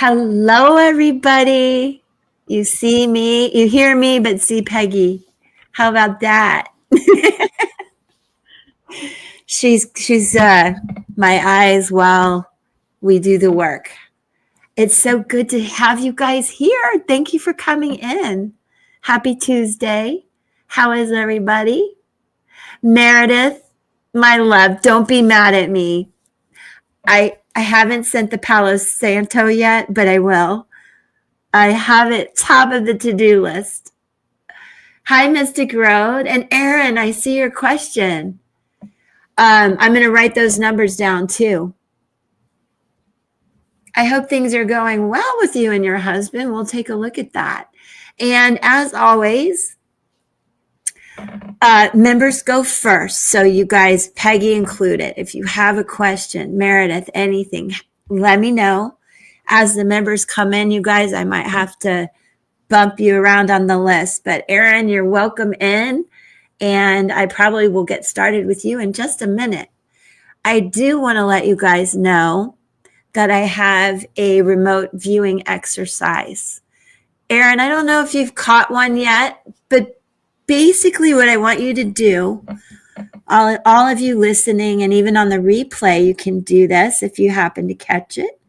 Hello, everybody. You see me, you hear me, but see Peggy. How about that? she's my eyes while we do the work. It's so good to have you guys here. Thank you for coming in. Happy Tuesday. How is everybody? Meredith, my love, don't be mad at me. I haven't sent the Palo Santo yet, but I will. I have it top of the to-do list. Hi, Mystic Road. And Erin, I see your question. I'm going to write those numbers down too. I hope things are going well with you and your husband. We'll take a look at that. And as always, members go first. So you guys, Peggy included, if you have a question, Meredith, anything, let me know. As the members come in, you guys, I might have to bump you around on the list. But Erin, you're welcome in. And I probably will get started with you in just a minute. I do want to let you guys know that I have a remote viewing exercise. Erin, I don't know if you've caught one yet, but basically what I want you to do, all of you listening and even on the replay, you can do this if you happen to catch it.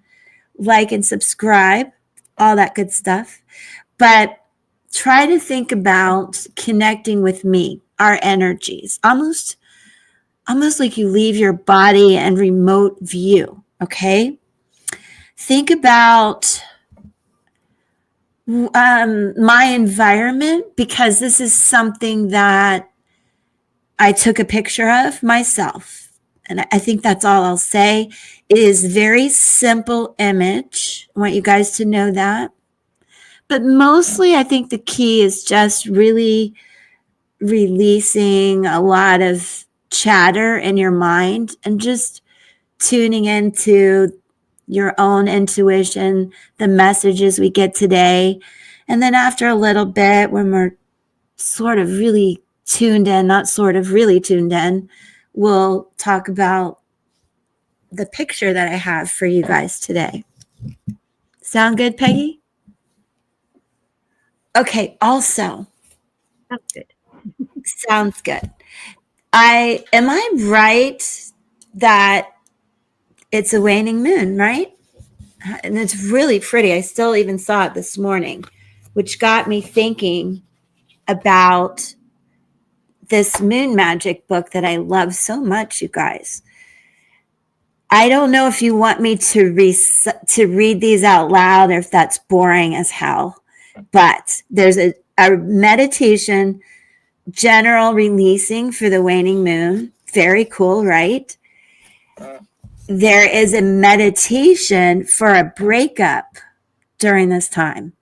Like and subscribe, all that good stuff. But try to think about connecting with me, our energies, almost like you leave your body and remote view, okay? Think about my environment, because this is something that I took a picture of myself. And I think that's all I'll say. It is a very simple image. I want you guys to know that. But mostly, I think the key is just really releasing a lot of chatter in your mind and just tuning into your own intuition, the messages we get today. And then after a little bit, when we're sort of really tuned in, not sort of really tuned in, we'll talk about the picture that I have for you guys today. Sound good, Peggy? Okay, also. Sounds good. Sounds good. Am I right that it's a waning moon, right? And it's really pretty. I still even saw it this morning, which got me thinking about this moon magic book that I love so much, you guys. I don't know if you want me to read these out loud or if that's boring as hell, but there's a meditation general releasing for the waning moon. Very cool, right? There is a meditation for a breakup during this time.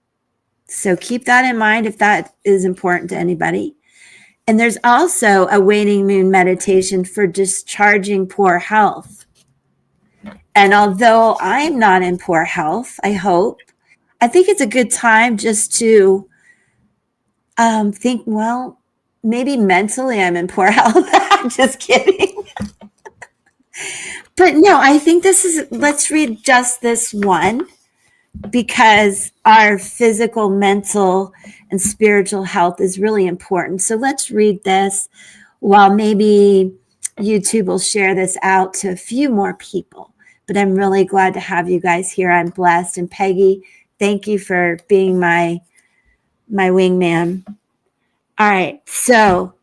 So keep that in mind if that is important to anybody. And there's also a waning moon meditation for discharging poor health. And although I'm not in poor health, I think it's a good time just to think, well, maybe mentally I'm in poor health. Just kidding. But no, I think let's read just this one, because our physical, mental, and spiritual health is really important. So let's read this while maybe YouTube will share this out to a few more people. But I'm really glad to have you guys here. I'm blessed. And Peggy, thank you for being my wingman. All right. So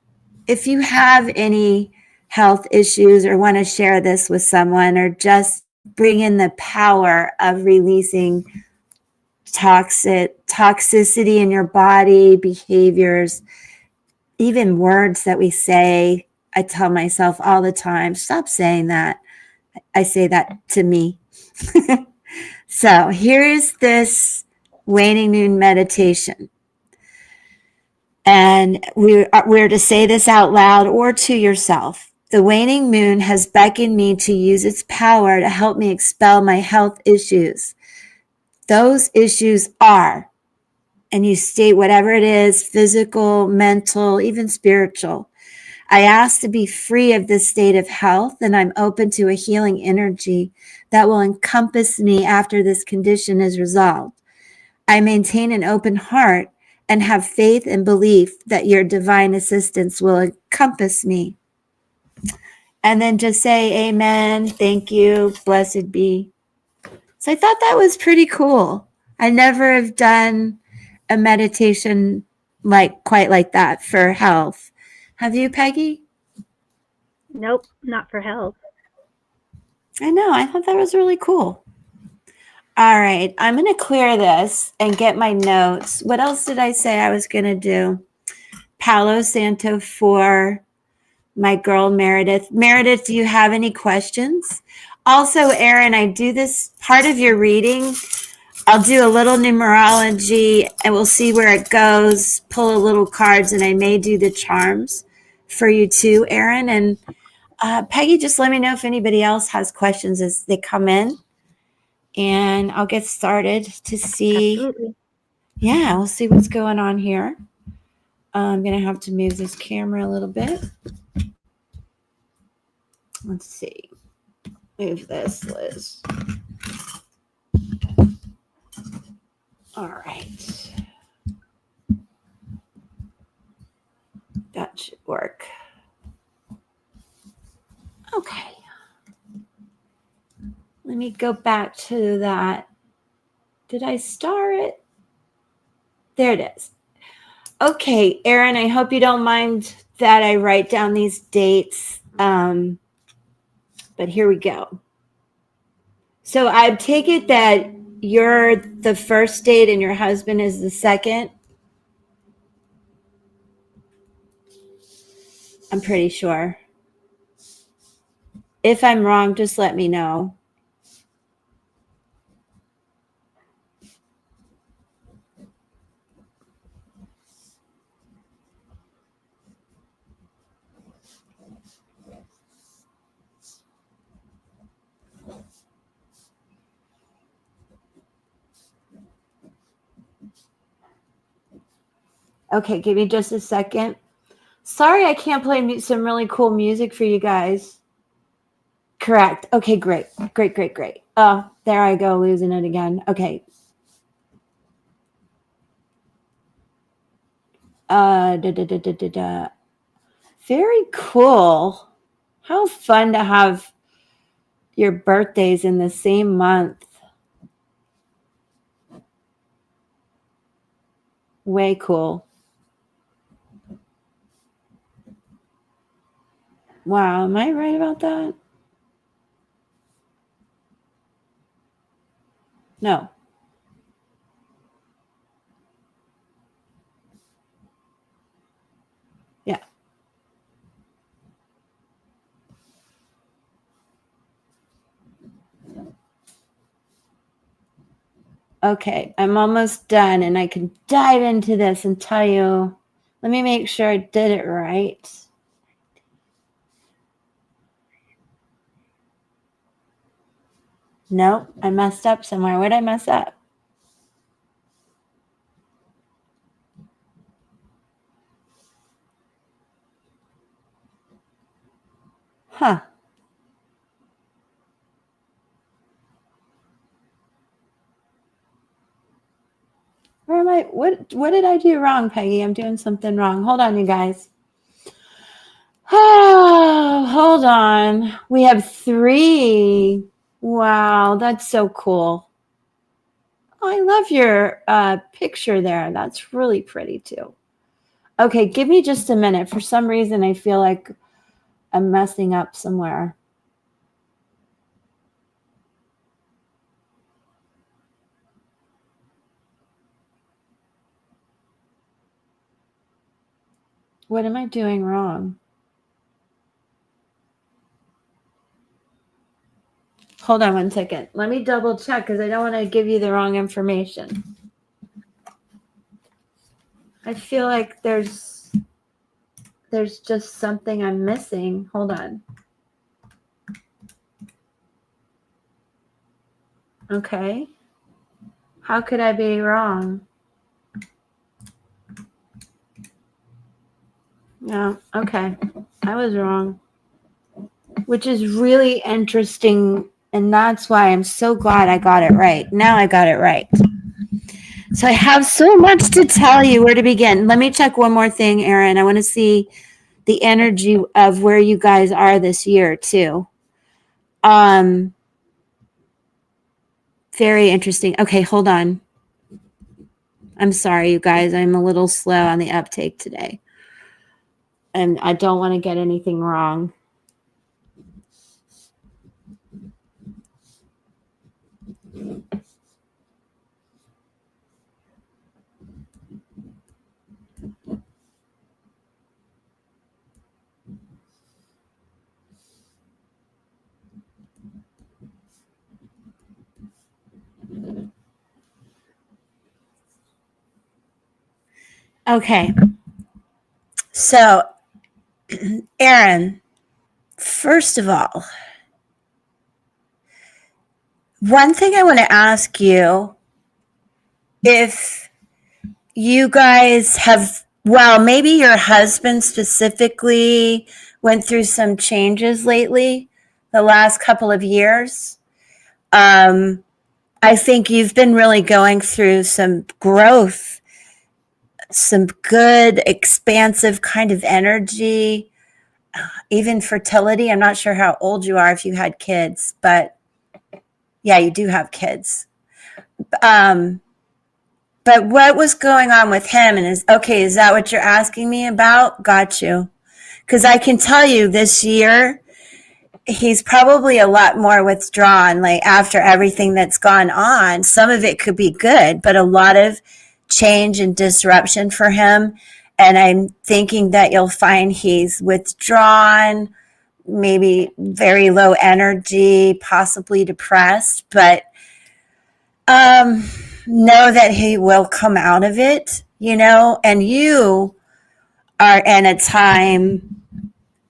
if you have any health issues or want to share this with someone, or just bring in the power of releasing toxicity in your body, behaviors, even words that we say. I tell myself all the time, stop saying that. I say that to me. So here's this waning moon meditation. And we're to say this out loud or to yourself. The waning moon has beckoned me to use its power to help me expel my health issues. Those issues are, and you state whatever it is, physical, mental, even spiritual. I ask to be free of this state of health, and I'm open to a healing energy that will encompass me after this condition is resolved. I maintain an open heart and have faith and belief that your divine assistance will encompass me. And then just say, amen, thank you, blessed be. So I thought that was pretty cool. I never have done a meditation quite like that for health. Have you, Peggy? Nope, not for health. I know. I thought that was really cool. All right. I'm going to clear this and get my notes. What else did I say I was going to do? Palo Santo for my girl, Meredith. Meredith, do you have any questions? Also, Erin, I do this part of your reading. I'll do a little numerology and we'll see where it goes, pull a little cards, and I may do the charms for you too, Erin. And Peggy, just let me know if anybody else has questions as they come in. And I'll get started to see. Absolutely. Yeah, we'll see what's going on here. I'm going to have to move this camera a little bit. Let's see. Move this, Liz. All right. That should work. Okay. Let me go back to that. Did I star it? There it is. Okay, Erin, I hope you don't mind that I write down these dates. But here we go. So I take it that you're the first date and your husband is the second. I'm pretty sure. If I'm wrong, just let me know. Okay, give me just a second. Sorry, I can't play some really cool music for you guys. Correct. Okay, great. Great. Oh, there I go, losing it again. Okay. Very cool. How fun to have your birthdays in the same month. Way cool. Wow, am I right about that? No. Yeah. Okay, I'm almost done and I can dive into this and tell you. Let me make sure I did it right. Nope, I messed up somewhere. Where did I mess up? Huh. Where am I? What did I do wrong, Peggy? I'm doing something wrong. Hold on, you guys. Oh, hold on. We have 3. Wow, that's so cool. Oh, I love your picture there. That's really pretty too. Okay, give me just a minute. For some reason, I feel like I'm messing up somewhere. What am I doing wrong? Hold on one second. Let me double check because I don't want to give you the wrong information. I feel like there's just something I'm missing. Hold on. Okay. How could I be wrong? No, okay. I was wrong. Which is really interesting And that's why I'm so glad I got it right. Now I got it right. So I have so much to tell you. Where to begin? Let me check one more thing, Erin. I want to see the energy of where you guys are this year too. Very interesting. Okay, hold on. I'm sorry, you guys. I'm a little slow on the uptake today. And I don't want to get anything wrong. Okay. So, Erin, first of all, one thing I want to ask you, if you guys have, well, maybe your husband specifically went through some changes lately, the last couple of years. I think you've been really going through some growth, some good, expansive kind of energy, even fertility. I'm not sure how old you are if you had kids, but yeah, you do have kids. But what was going on with him? And is that what you're asking me about? Got you. Because I can tell you this year, he's probably a lot more withdrawn, like after everything that's gone on. Some of it could be good, but a lot of change and disruption for him. And I'm thinking that you'll find he's withdrawn, maybe very low energy, possibly depressed, but know that he will come out of it, and you are in a time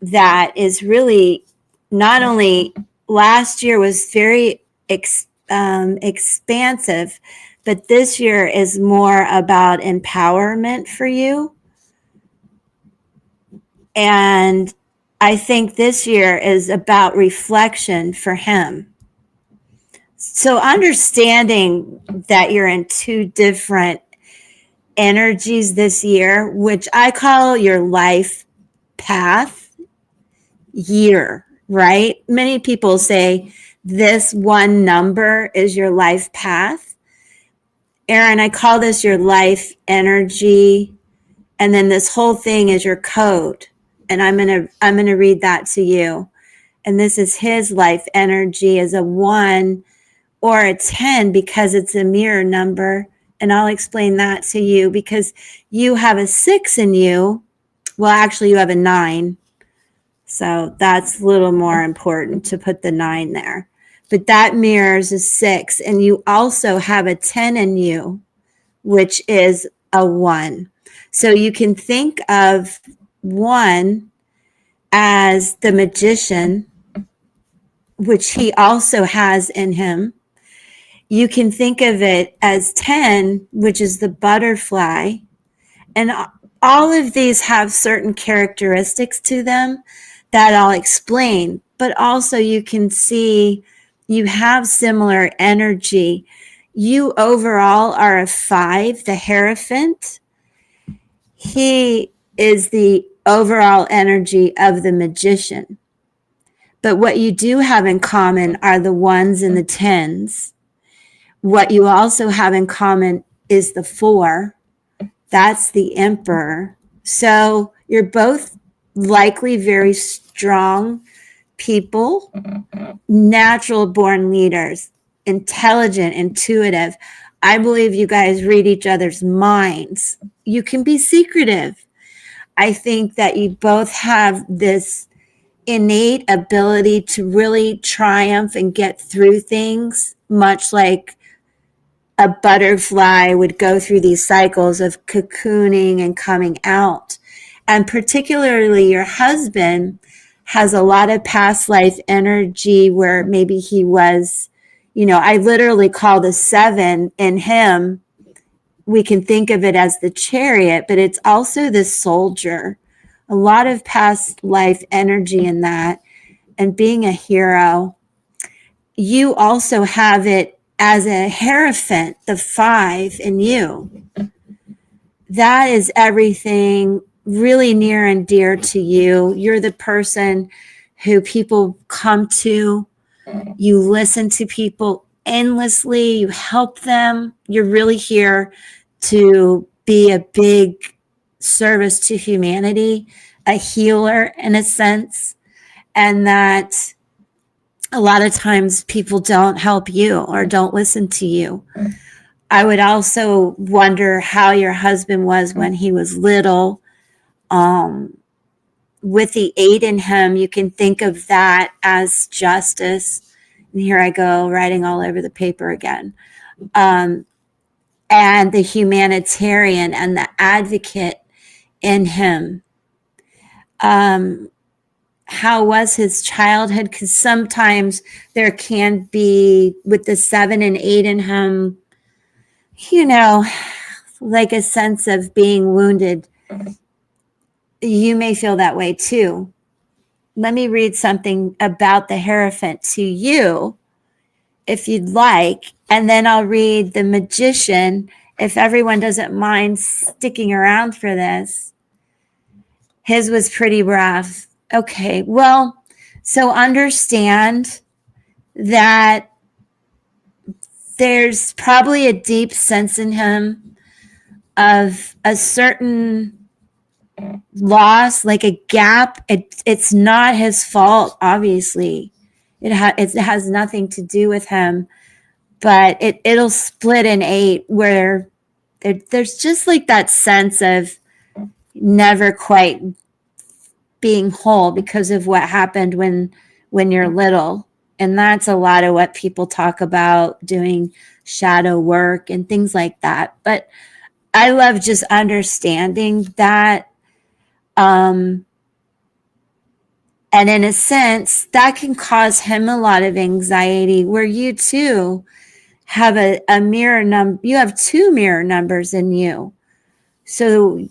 that is really not only last year was very expansive, but this year is more about empowerment for you. And I think this year is about reflection for him. So understanding that you're in two different energies this year, which I call your life path year, right? Many people say this one number is your life path. Erin, I call this your life energy. And then this whole thing is your code. And I'm going to read that to you. And this is his life energy as a 1 or a 10 because it's a mirror number. And I'll explain that to you because you have a 6 in you. Well, actually, you have a 9. So that's a little more important to put the 9 there. But that mirrors a 6. And you also have a 10 in you, which is a 1. So you can think of 1 as the magician, which he also has in him. You can think of it as 10, which is the butterfly. And all of these have certain characteristics to them that I'll explain. But also you can see you have similar energy. You overall are a 5, the Hierophant. He is the overall energy of the magician. But what you do have in common are the 1s and the 10s. What you also have in common is the 4. That's the Emperor. So you're both likely very strong people, natural born leaders, intelligent, intuitive. I believe you guys read each other's minds. You can be secretive. I think that you both have this innate ability to really triumph and get through things, much like a butterfly would go through these cycles of cocooning and coming out. And particularly your husband has a lot of past life energy where maybe he was, I literally call the 7 in him. We can think of it as the Chariot, but it's also the soldier. A lot of past life energy in that, and being a hero. you also have it as a Hierophant, the 5 in you. That is everything really near and dear to you. You're the person who people come to. You listen to people endlessly. You help them. You're really here to be a big service to humanity, a healer in a sense. And that a lot of times people don't help you or don't listen to you. I would also wonder how your husband was when he was little. With the 8 in him, you can think of that as justice. And here I go, writing all over the paper again. And the humanitarian and the advocate in him. How was his childhood? Because sometimes there can be, with the 7 and 8 in him, like a sense of being wounded. You may feel that way too. Let me read something about the Hierophant to you, if you'd like, and then I'll read the Magician, if everyone doesn't mind sticking around for this. His was pretty rough. Okay, well, so understand that there's probably a deep sense in him of a certain loss, like a gap. It's not his fault, obviously. It has nothing to do with him, but it'll split in 8 where there's just like that sense of never quite being whole because of what happened when you're little. And that's a lot of what people talk about, doing shadow work and things like that. But I love just understanding that. And in a sense, that can cause him a lot of anxiety, where you too have a mirror number. You have 2 mirror numbers in you. So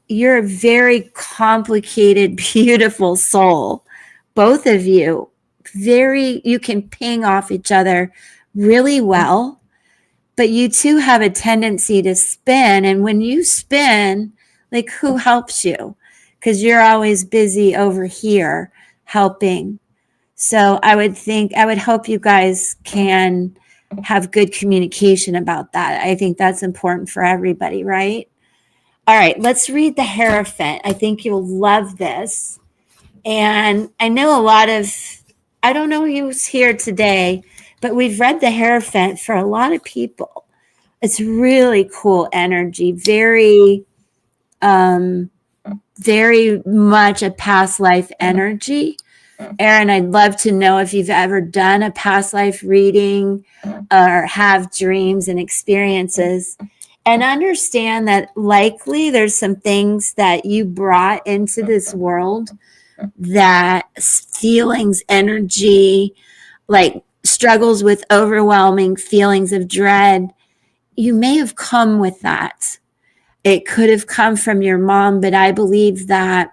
you're a very complicated, beautiful soul. Both of you, you can ping off each other really well, but you too have a tendency to spin. And when you spin, like, who helps you? Because you're always busy over here helping. So I would hope you guys can have good communication about that. I think that's important for everybody, right? All right, let's read the Hierophant. I think you'll love this. And I know I don't know who's here today, but we've read the Hierophant for a lot of people. It's really cool energy, very much a past life energy. Aaron, I'd love to know if you've ever done a past life reading or have dreams and experiences, and understand that likely there's some things that you brought into this world, that feelings, energy, like struggles with overwhelming feelings of dread. You may have come with that. It could have come from your mom, but I believe that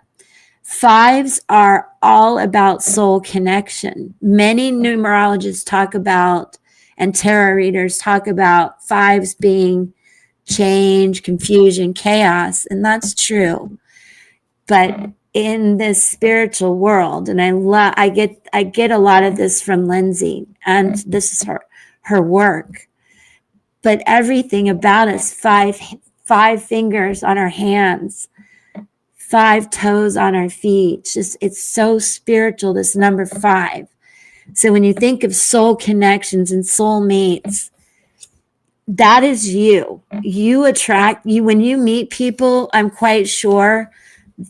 5s are all about soul connection. Many numerologists talk about, and tarot readers talk about, 5s being change, confusion, chaos, and that's true. But in this spiritual world, and I get a lot of this from Lindsay, and this is her work. But everything about us, 5 fingers on our hands, 5 toes on our feet. It's so spiritual, this number 5. So when you think of soul connections and soul mates, that is you. You attract you when you meet people. I'm quite sure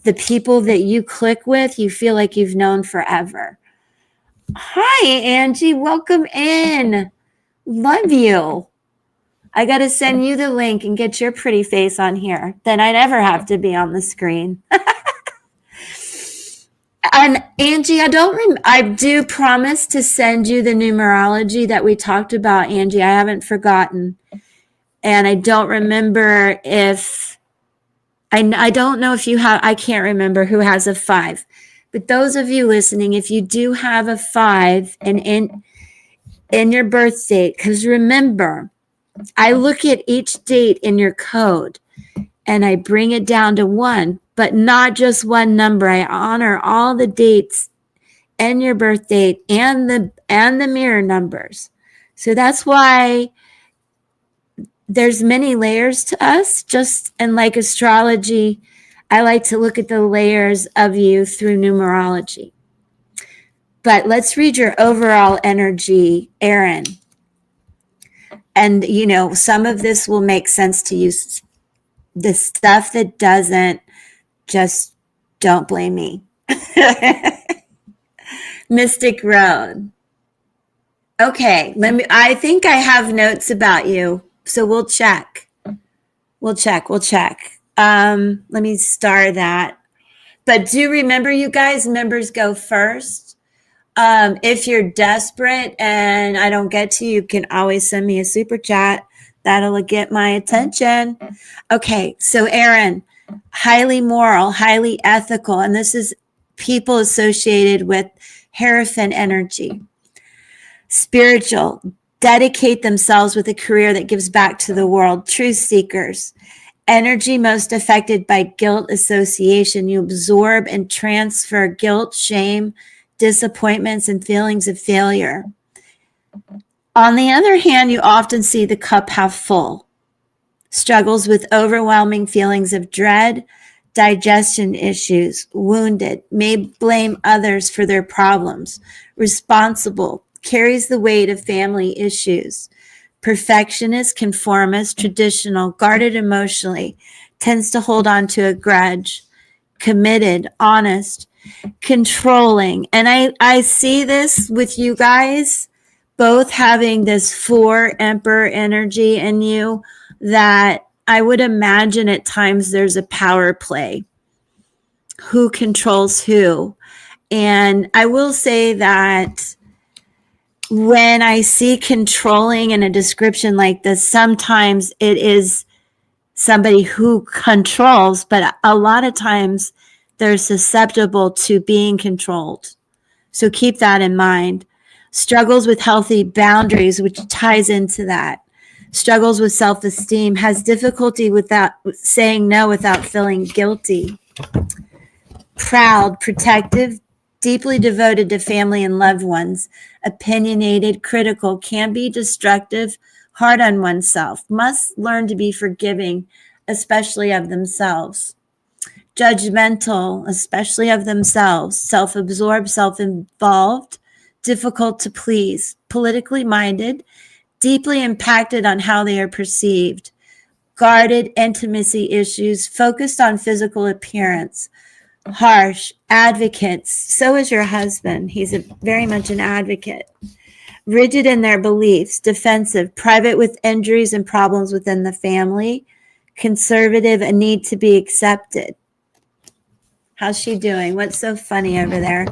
the people that you click with, you feel like you've known forever. Hi, Angie. Welcome in. Love you. I got to send you the link and get your pretty face on here. Then I never have to be on the screen. And Angie, I do promise to send you the numerology that we talked about, Angie. I haven't forgotten. And I don't remember if, I don't know if you have, I can't remember who has a 5. But those of you listening, if you do have a 5, and in your birth date, because remember, I look at each date in your code and I bring it down to one, but not just one number. I honor all the dates and your birth date and the mirror numbers. So that's why there's many layers to us. Just and like astrology, I like to look at the layers of you through numerology. But let's read your overall energy, Aaron. And some of this will make sense to you. The stuff that doesn't, just don't blame me. Mystic Road. Okay, I think I have notes about you, so we'll check. Let me star that. But do remember, you guys, members go first. If you're desperate and I don't get to you, you can always send me a super chat. That'll get my attention. Okay, so Aaron, highly moral, highly ethical, and this is people associated with Hierophant energy. Spiritual, dedicate themselves with a career that gives back to the world. Truth seekers, energy most affected by guilt association. You absorb and transfer guilt, shame, disappointments, and feelings of failure. On the other hand, you often see the cup half full. Struggles with overwhelming feelings of dread, digestion issues, wounded, may blame others for their problems, responsible, carries the weight of family issues, perfectionist, conformist, traditional, guarded emotionally, tends to hold on to a grudge, committed, honest, controlling. And I see this with you guys both having this 4 Emperor energy in you, that I would imagine at times there's a power play. Who controls who? And I will say that when I see controlling in a description like this, sometimes it is somebody who controls, but a lot of times they're susceptible to being controlled. So keep that in mind. Struggles with healthy boundaries, which ties into that. Struggles with self-esteem, has difficulty with saying no without feeling guilty. Proud, protective, deeply devoted to family and loved ones. Opinionated, critical, can be destructive, hard on oneself. Must learn to be forgiving, especially of themselves. Judgmental, especially of themselves. Self-absorbed, self-involved, difficult to please. Politically minded, deeply impacted on how they are perceived. Guarded, intimacy issues, focused on physical appearance. Harsh, advocates. So is your husband. He's very much an advocate. Rigid in their beliefs, defensive, private with injuries and problems within the family. Conservative, a need to be accepted. How's she doing? What's so funny over there?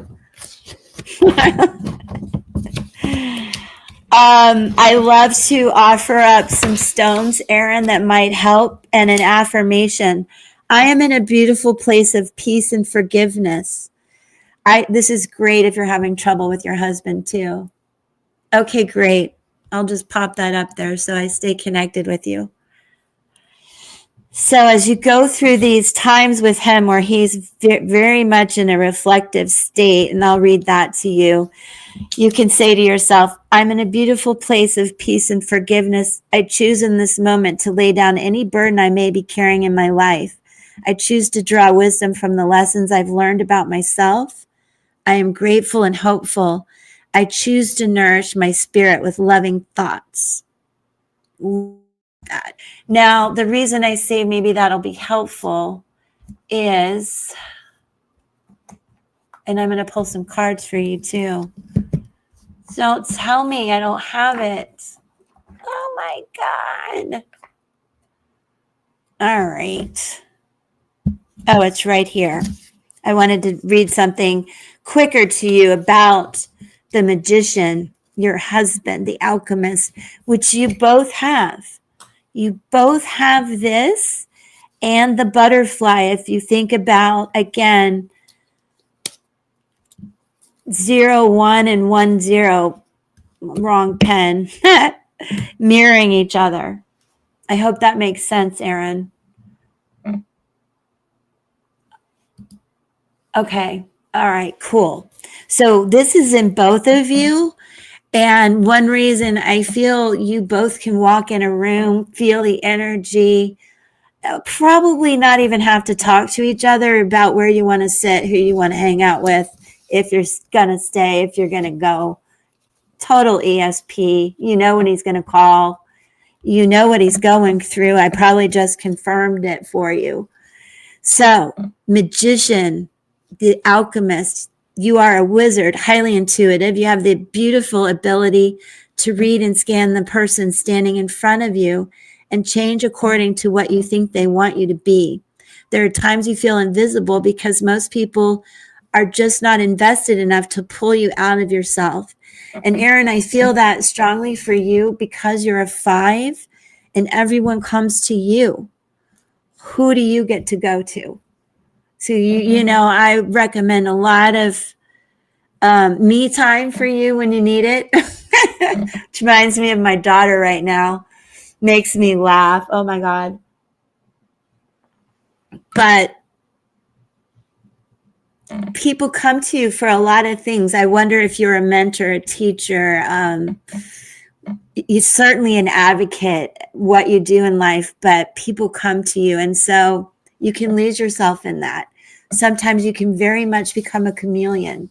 I love to offer up some stones, Aaron, that might help, and an affirmation. I am in a beautiful place of peace and forgiveness. This is great if you're having trouble with your husband too. Okay, great. I'll just pop that up there so I stay connected with you. So as you go through these times with him where he's very much in a reflective state, and I'll read that to you, you can say to yourself, I'm in a beautiful place of peace and forgiveness. I choose in this moment to lay down any burden I may be carrying in my life. I choose to draw wisdom from the lessons I've learned about myself. I am grateful and hopeful. I choose to nourish my spirit with loving thoughts. Now, the reason I say maybe that'll be helpful is, and I'm going to pull some cards for you too. Don't tell me I don't have it. Oh my God. All right. Oh, it's right here. I wanted to read something quicker to you about the magician, your husband, the alchemist, which you both have. You both have this and the butterfly. If you think about, again, 0, 1, and 1, 0, wrong pen. Mirroring each other. I hope that makes sense, Aaron. Okay. All right, cool. So this is in both of you. And one reason I feel you both can walk in a room, feel the energy, probably not even have to talk to each other about where you want to sit, who you want to hang out with, if you're going to stay, if you're going to go. Total ESP. You know when he's going to call. You know what he's going through. I probably just confirmed it for you. So, magician, the alchemist, you are a wizard, highly intuitive. You have the beautiful ability to read and scan the person standing in front of you and change according to what you think they want you to be. There are times you feel invisible because most people are just not invested enough to pull you out of yourself. And Aaron, I feel that strongly for you because you're a 5 and everyone comes to you. Who do you get to go to? So, you know, I recommend a lot of me time for you when you need it. Which reminds me of my daughter right now. Makes me laugh. Oh, my God. But people come to you for a lot of things. I wonder if you're a mentor, a teacher, you're certainly an advocate, what you do in life, but people come to you. And so you can lose yourself in that. Sometimes you can very much become a chameleon.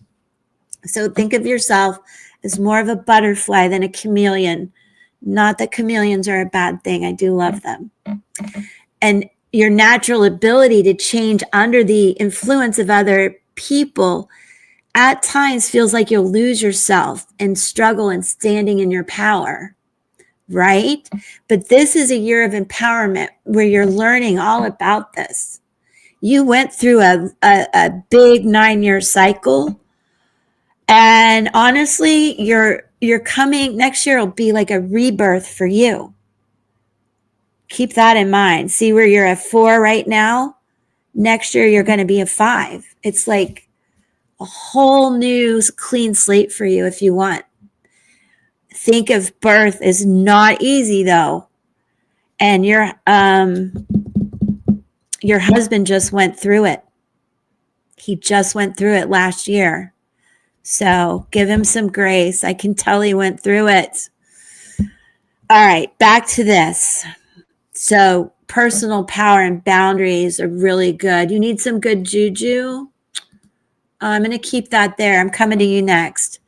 So think of yourself as more of a butterfly than a chameleon. Not that chameleons are a bad thing. I do love them. And your natural ability to change under the influence of other people at times feels like you'll lose yourself and struggle in standing in your power, right? But this is a year of empowerment where you're learning all about this. You went through a big 9-year cycle. And honestly, you're coming, next year will be like a rebirth for you. Keep that in mind. See where you're at 4 right now? Next year, you're going to be a 5. It's like a whole new clean slate for you if you want. Think of birth is not easy though. And your husband just went through it. He just went through it last year. So give him some grace. I can tell he went through it. All right, back to this. So personal power and boundaries are really good. You need some good juju. I'm going to keep that there. I'm coming to you next.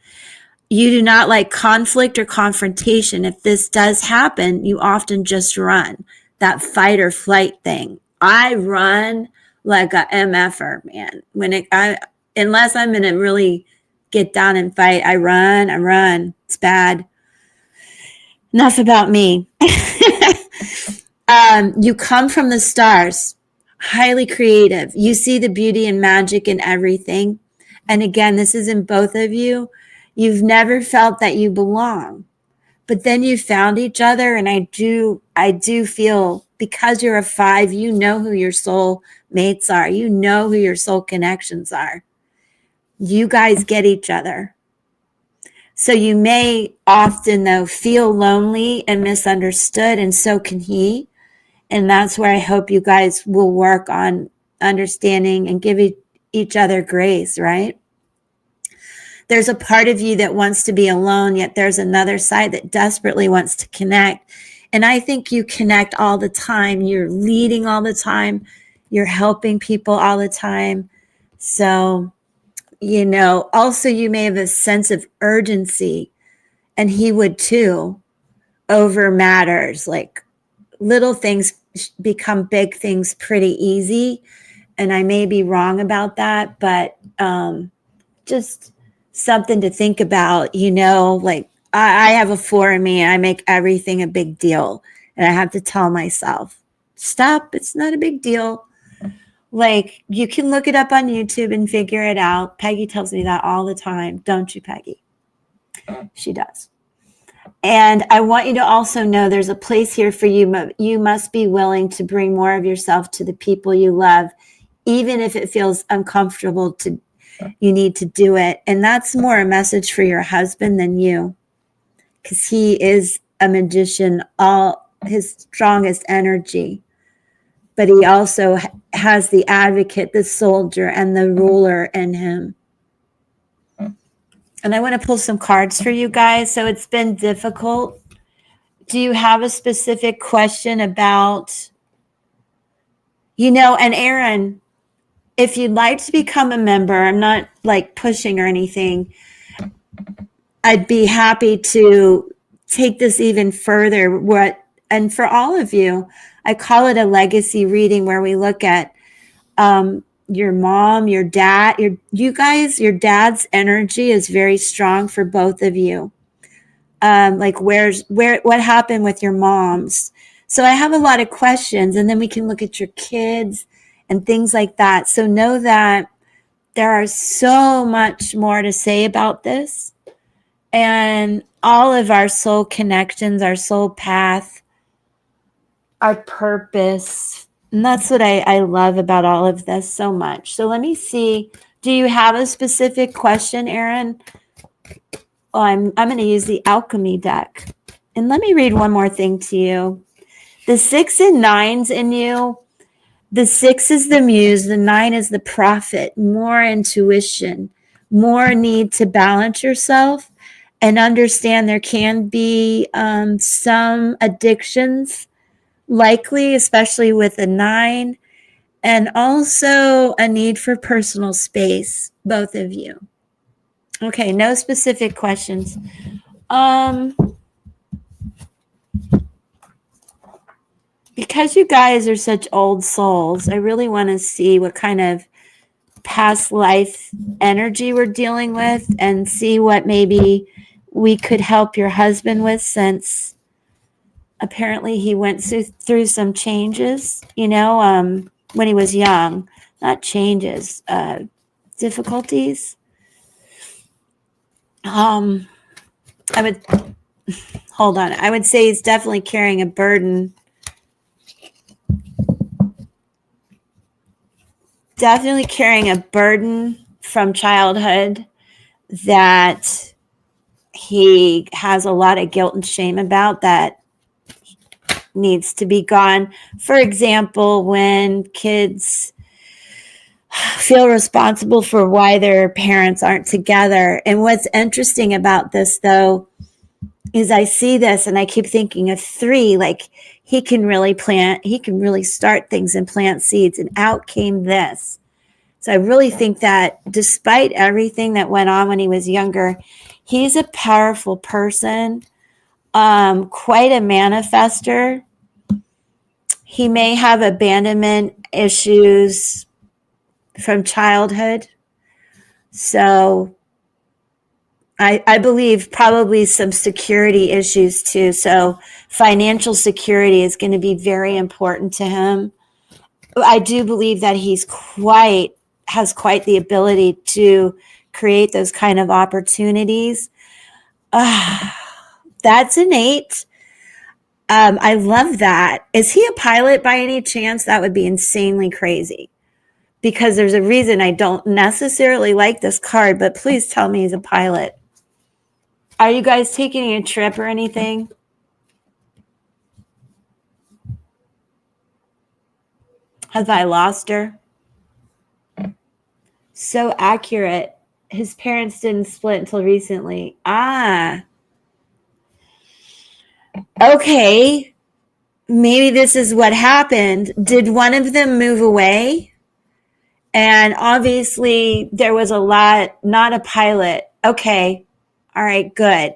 You do not like conflict or confrontation. If this does happen, you often just run. That fight or flight thing. I run like a MFer, man. Unless I'm going to really get down and fight, I run. It's bad. Enough about me. You come from the stars, highly creative. You see the beauty and magic in everything. And again, this is in both of you. You've never felt that you belong, but then you found each other. And I do feel because you're a 5, you know who your soul mates are. You know who your soul connections are. You guys get each other. So you may often, though, feel lonely and misunderstood, and so can he. And that's where I hope you guys will work on understanding and give each other grace, right? There's a part of you that wants to be alone, yet there's another side that desperately wants to connect. And I think you connect all the time. You're leading all the time. You're helping people all the time. So, you know, also you may have a sense of urgency, and he would too, over matters. Like little things become big things pretty easy. And I may be wrong about that, but just something to think about, you know, like I have a 4 in me. I make everything a big deal. And I have to tell myself, stop, it's not a big deal. Like you can look it up on YouTube and figure it out. Peggy tells me that all the time. Don't you, Peggy? She does. And I want you to also know there's a place here for you. You must be willing to bring more of yourself to the people you love, even if it feels uncomfortable you need to do it. And that's more a message for your husband than you. because he is a magician, all his strongest energy. But he also has the advocate, the soldier, and the ruler in him. And I want to pull some cards for you guys. So it's been difficult. Do you have a specific question about, and Aaron, if you'd like to become a member, I'm not like pushing or anything. I'd be happy to take this even further. And for all of you, I call it a legacy reading where we look at your mom, your dad, your dad's energy is very strong for both of you. Like what happened with your moms? So I have a lot of questions, and then we can look at your kids and things like that. So know that there are so much more to say about this, and all of our soul connections, our soul path, our purpose. And that's what I love about all of this so much. So let me see. Do you have a specific question, Aaron? Oh, I'm going to use the alchemy deck. And let me read one more thing to you. The 6 and 9s in you. The 6 is the muse. The 9 is the prophet. More intuition. More need to balance yourself and understand there can be some addictions, likely, especially with a 9, and also a need for personal space, both of you. Okay, no specific questions. Because you guys are such old souls, I really want to see what kind of past life energy we're dealing with and see what maybe we could help your husband with, since apparently he went through some changes, when he was young. Not changes, difficulties. I would hold on. I would say he's definitely carrying a burden. Definitely carrying a burden from childhood that he has a lot of guilt and shame about, that needs to be gone. For example, when kids feel responsible for why their parents aren't together. And what's interesting about this, though, is I see this and I keep thinking of 3, like he can really start things and plant seeds, and out came this. So I really think that despite everything that went on when he was younger, he's a powerful person, quite a manifester. He may have abandonment issues from childhood. So I believe probably some security issues too. So financial security is going to be very important to him. I do believe that has quite the ability to create those kind of opportunities. That's innate. I love that. Is he a pilot by any chance? That would be insanely crazy, because there's a reason I don't necessarily like this card, but please tell me he's a pilot. Are you guys taking a trip or anything? Have I lost her? So accurate. His parents didn't split until recently. Okay. Maybe this is what happened. Did one of them move away? And obviously there was a lot, not a pilot. Okay. All right, good.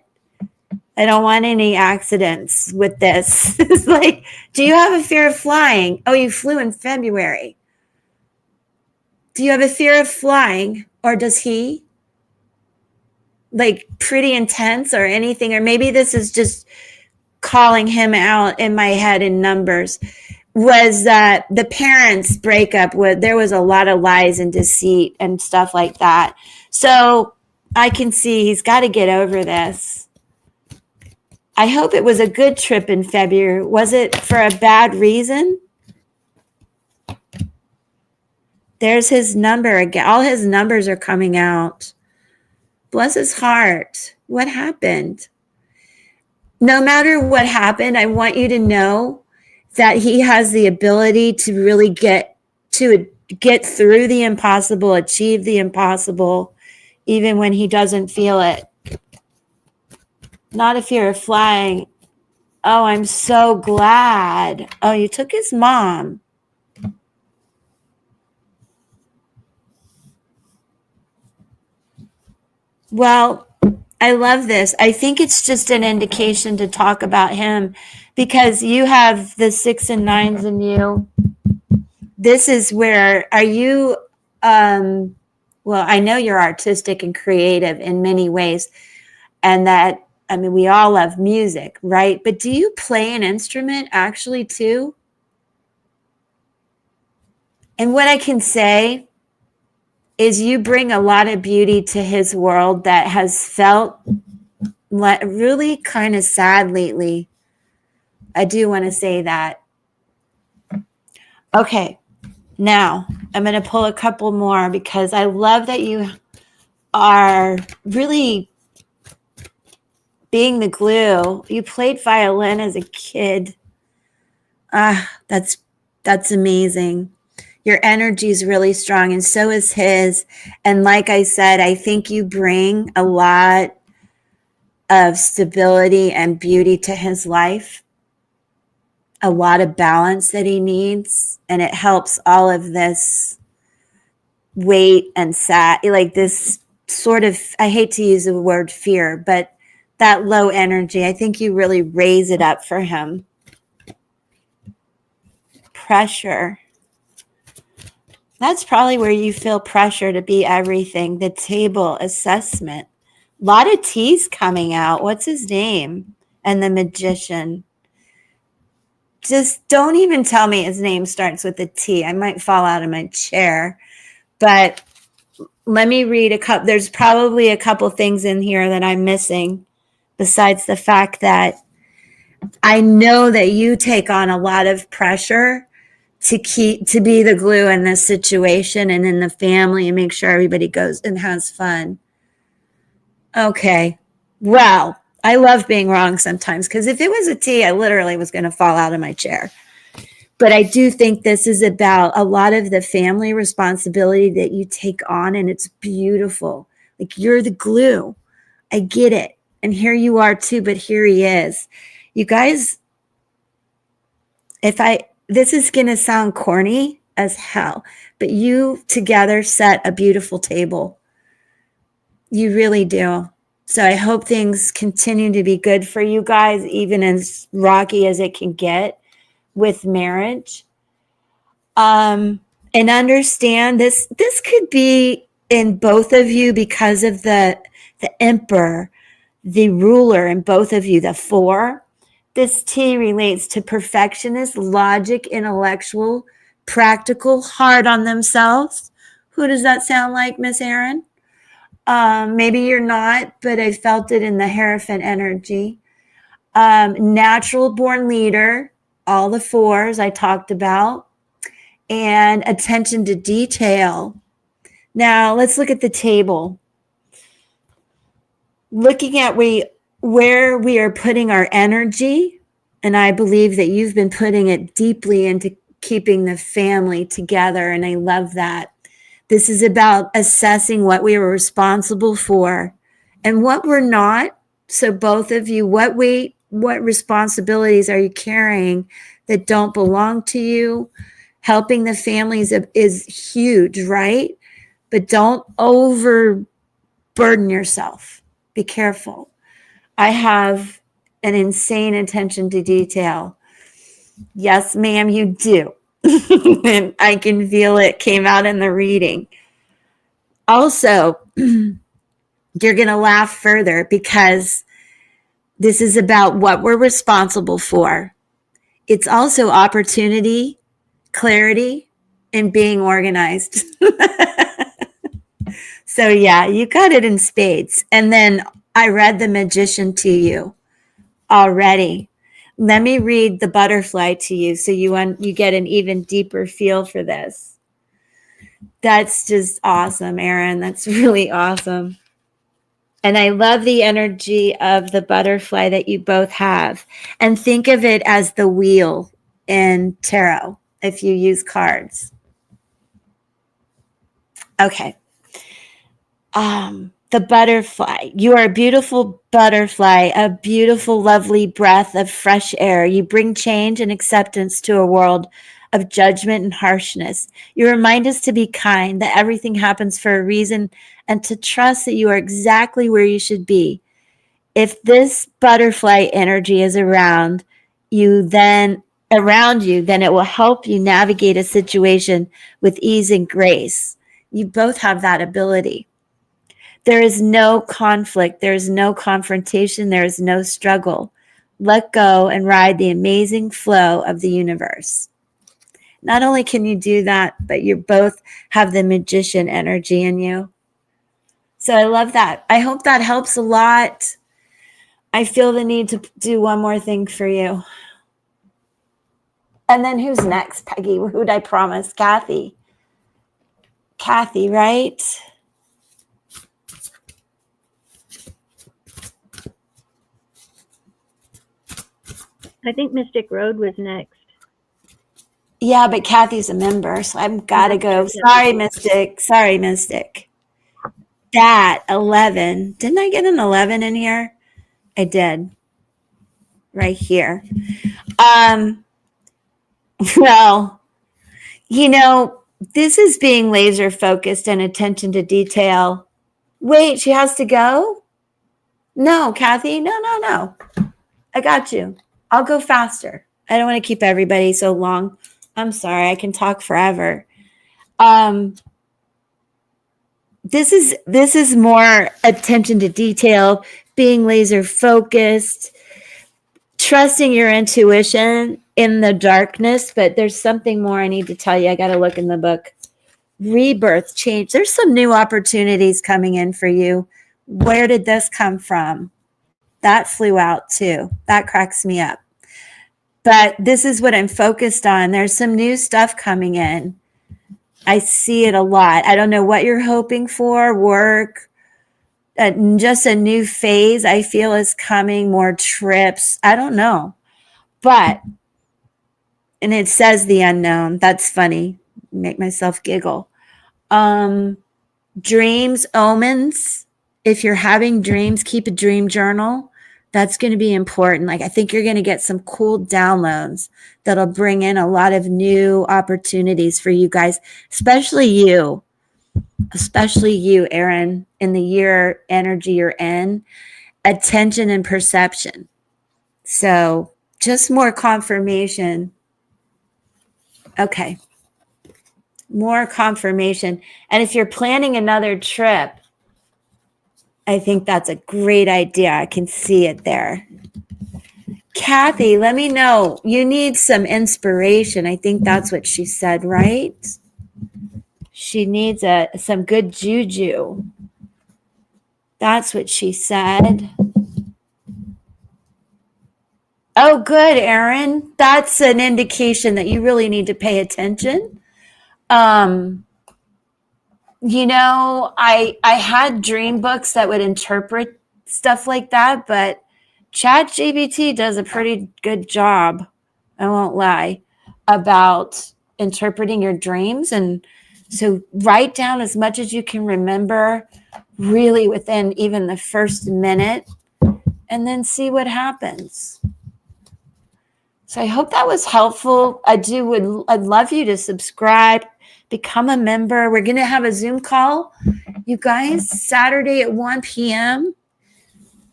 I don't want any accidents with this. It's like, do you have a fear of flying? Oh, you flew in February. Do you have a fear of flying? Or does he? Like pretty intense or anything? Or maybe this is just calling him out in my head in numbers. Was that the parents' breakup? There was a lot of lies and deceit and stuff like that. So I can see he's got to get over this. I hope it was a good trip in February. Was it for a bad reason? There's his number again. All his numbers are coming out. Bless his heart. What happened? no matter what happened, I want you to know that he has the ability to really get through the impossible, achieve the impossible, even when he doesn't feel it. Not a fear of flying. Oh, I'm so glad. Oh, you took his mom. Well, I love this. I think it's just an indication to talk about him because you have the 6 and 9s in you. This is where, are you, well, I know you're artistic and creative in many ways, and that, I mean, we all love music, right? But do you play an instrument actually too? And what I can say is you bring a lot of beauty to his world that has felt really kind of sad lately. I do want to say that. Okay, now I'm going to pull a couple more because I love that you are really being the glue. You played violin as a kid. That's amazing. Your energy is really strong, and so is his. And like I said, I think you bring a lot of stability and beauty to his life, a lot of balance that he needs, and it helps all of this weight and sad, like this sort of, I hate to use the word fear, but that low energy, I think you really raise it up for him. Pressure. That's probably where you feel pressure to be everything. The table assessment. A lot of T's coming out. What's his name? And the magician. Just don't even tell me his name starts with a T. I might fall out of my chair. But let me read a couple. There's probably a couple things in here that I'm missing, besides the fact that I know that you take on a lot of pressure to be the glue in this situation and in the family and make sure everybody goes and has fun. Okay. Well, I love being wrong sometimes because if it was a T, I literally was going to fall out of my chair. But I do think this is about a lot of the family responsibility that you take on, and it's beautiful. Like, you're the glue. I get it. And here you are too, but here he is. You guys, this is going to sound corny as hell, but you together set a beautiful table. You really do. So I hope things continue to be good for you guys, even as rocky as it can get with marriage. And understand this could be in both of you because of the emperor, the ruler in both of you, the 4. This T relates to perfectionist, logic, intellectual, practical, hard on themselves. Who does that sound like, Miss Erin? Maybe you're not, but I felt it in the Hierophant energy. Natural born leader, all the 4s I talked about, and attention to detail. Now let's look at the table. Looking at where we are putting our energy, and I believe that you've been putting it deeply into keeping the family together, and I love that. This is about assessing what we are responsible for and what we're not. So both of you, what responsibilities are you carrying that don't belong to you? Helping the families is huge, right? But don't overburden yourself. Be careful. I have an insane attention to detail. Yes, ma'am, you do. And I can feel it came out in the reading. Also, you're going to laugh further because this is about what we're responsible for. It's also opportunity, clarity, and being organized. So yeah, you got it in spades. And then I read the magician to you already. Let me read the butterfly to you so you get an even deeper feel for this. That's just awesome, Erin. That's really awesome. And I love the energy of the butterfly that you both have. And think of it as the wheel in tarot if you use cards. Okay. The butterfly. You are a beautiful butterfly, a beautiful, lovely breath of fresh air. You bring change and acceptance to a world of judgment and harshness. You remind us to be kind, that everything happens for a reason, and to trust that you are exactly where you should be. If this butterfly energy is around you, then it will help you navigate a situation with ease and grace. You both have that ability. There is no conflict. There is no confrontation. There is no struggle. Let go and ride the amazing flow of the universe. Not only can you do that, but you both have the magician energy in you. So I love that. I hope that helps a lot. I feel the need to do one more thing for you. And then who's next, Peggy? Who'd I promise? Kathy. Kathy, right? I think Mystic Road was next. Yeah, but Kathy's a member, so I've got to go. Sorry, Mystic. Sorry, Mystic. That 11. Didn't I get an 11 in here? I did. Right here. Well, this is being laser focused and attention to detail. Wait, she has to go? No, Kathy. No. I got you. I'll go faster. I don't want to keep everybody so long. I'm sorry. I can talk forever. This is more attention to detail, being laser focused, trusting your intuition in the darkness. But there's something more I need to tell you. I got to look in the book. Rebirth, change. There's some new opportunities coming in for you. Where did this come from? That flew out too. That cracks me up. But this is what I'm focused on. There's some new stuff coming in. I see it a lot. I don't know what you're hoping for, work, just a new phase I feel is coming, more trips. I don't know. But, and it says the unknown. That's funny. Make myself giggle. Dreams, omens. If you're having dreams, keep a dream journal. That's going to be important. Like, I think you're going to get some cool downloads that'll bring in a lot of new opportunities for you guys, especially you, Aaron, in the year energy you're in, attention and perception. So just more confirmation. Okay. More confirmation. And if you're planning another trip, I think that's a great idea. I can see it there. Kathy, let me know. You need some inspiration. I think that's what she said, right? She needs some good juju. That's what she said. Oh, good, Aaron. That's an indication that you really need to pay attention. I had dream books that would interpret stuff like that, but ChatGPT does a pretty good job, I won't lie, about interpreting your dreams. And so write down as much as you can remember, really within even the first minute, and then see what happens. So I hope that was helpful. I'd love you to subscribe, become a member. We're going to have a Zoom call, you guys, Saturday at 1 p.m.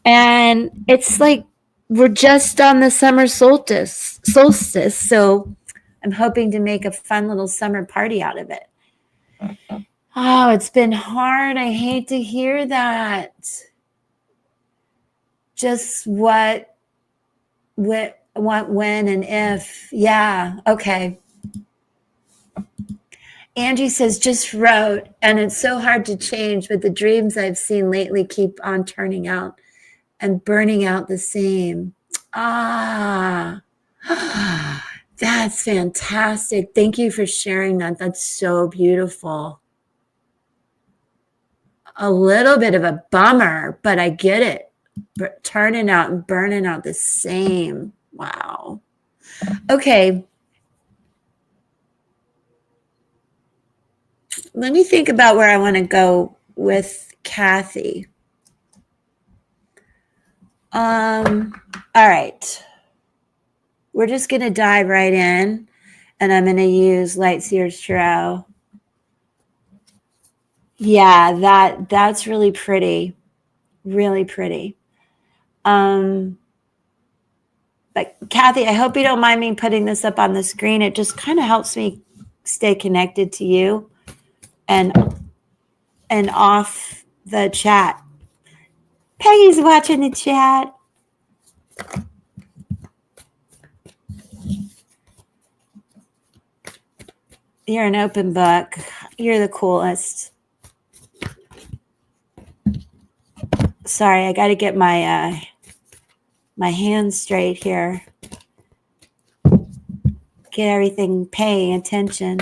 And it's like we're just on the summer solstice. So I'm hoping to make a fun little summer party out of it. Oh, it's been hard. I hate to hear that. Just what, when, and if. Yeah, okay. Angie says, just wrote, and it's so hard to change, but the dreams I've seen lately keep on turning out and burning out the same. Ah, that's fantastic. Thank you for sharing that. That's so beautiful. a little bit of a bummer, but I get it. But turning out and burning out the same. Wow. Okay. Let me think about where I want to go with Kathy. All right. We're just going to dive right in, and I'm going to use Lightseer's Tarot. Yeah, that's really pretty. Really pretty. But Kathy, I hope you don't mind me putting this up on the screen. It just kind of helps me stay connected to you and off the chat. Peggy's watching the chat. You're an open book. You're the coolest. Sorry, I got to get my my hands straight here. Get everything paying attention.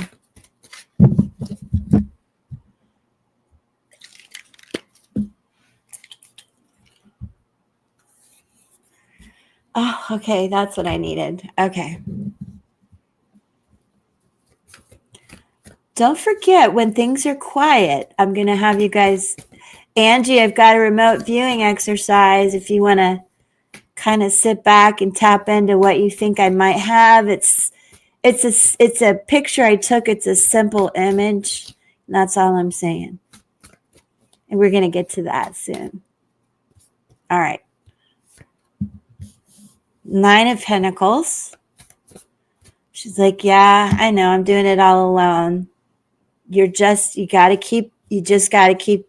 Oh, okay, that's what I needed. Okay. Don't forget, when things are quiet, I'm going to have you guys, Angie, I've got a remote viewing exercise if you want to kind of sit back and tap into what you think I might have. It's a picture I took. It's a simple image. And that's all I'm saying. And we're going to get to that soon. All right. 9 of Pentacles. She's like, yeah, I know. I'm doing it all alone. You just got to keep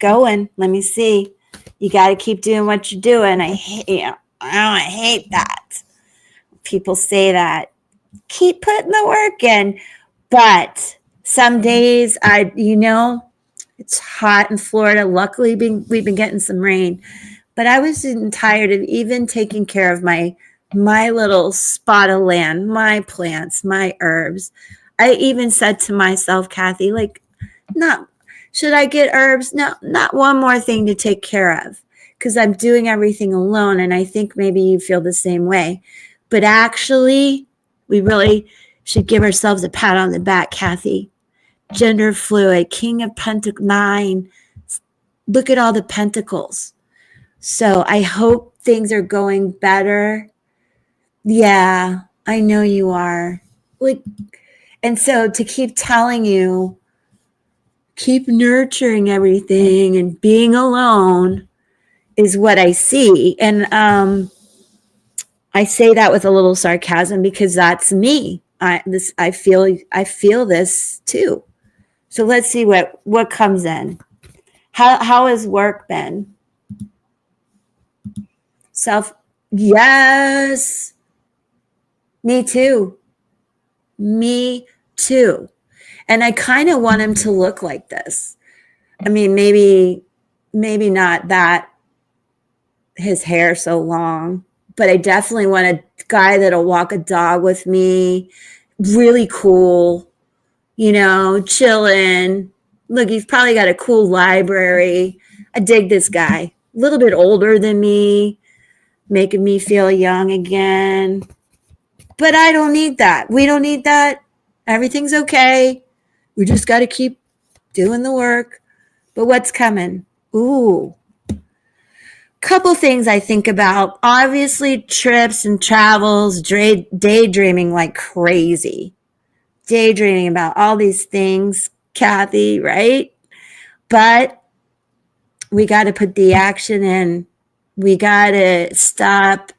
going. Let me see. You got to keep doing what you're doing. I hate that. People say that. Keep putting the work in. But some days it's hot in Florida. Luckily, we've been getting some rain. But I was tired of even taking care of my little spot of land, my plants, my herbs. I even said to myself, Kathy, like, should I get herbs? No, not one more thing to take care of, because I'm doing everything alone. And I think maybe you feel the same way. But actually, we really should give ourselves a pat on the back, Kathy. Gender fluid, King of Pentacles, 9. Look at all the pentacles. So I hope things are going better. Yeah, I know you are. And so to keep telling you, keep nurturing everything and being alone is what I see. And I say that with a little sarcasm because that's me. I feel this too. So let's see what comes in. How has work been? Yes. Me too. And I kind of want him to look like this. I mean, maybe not that his hair so long, but I definitely want a guy that'll walk a dog with me. Really cool, chilling. Look, he's probably got a cool library. I dig this guy. A little bit older than me, making me feel young again. But I don't need that. We don't need that. Everything's okay. We just got to keep doing the work. But what's coming? Ooh. Couple things I think about. Obviously, trips and travels, daydreaming like crazy. Daydreaming about all these things, Kathy, right? But we got to put the action in. We got to stop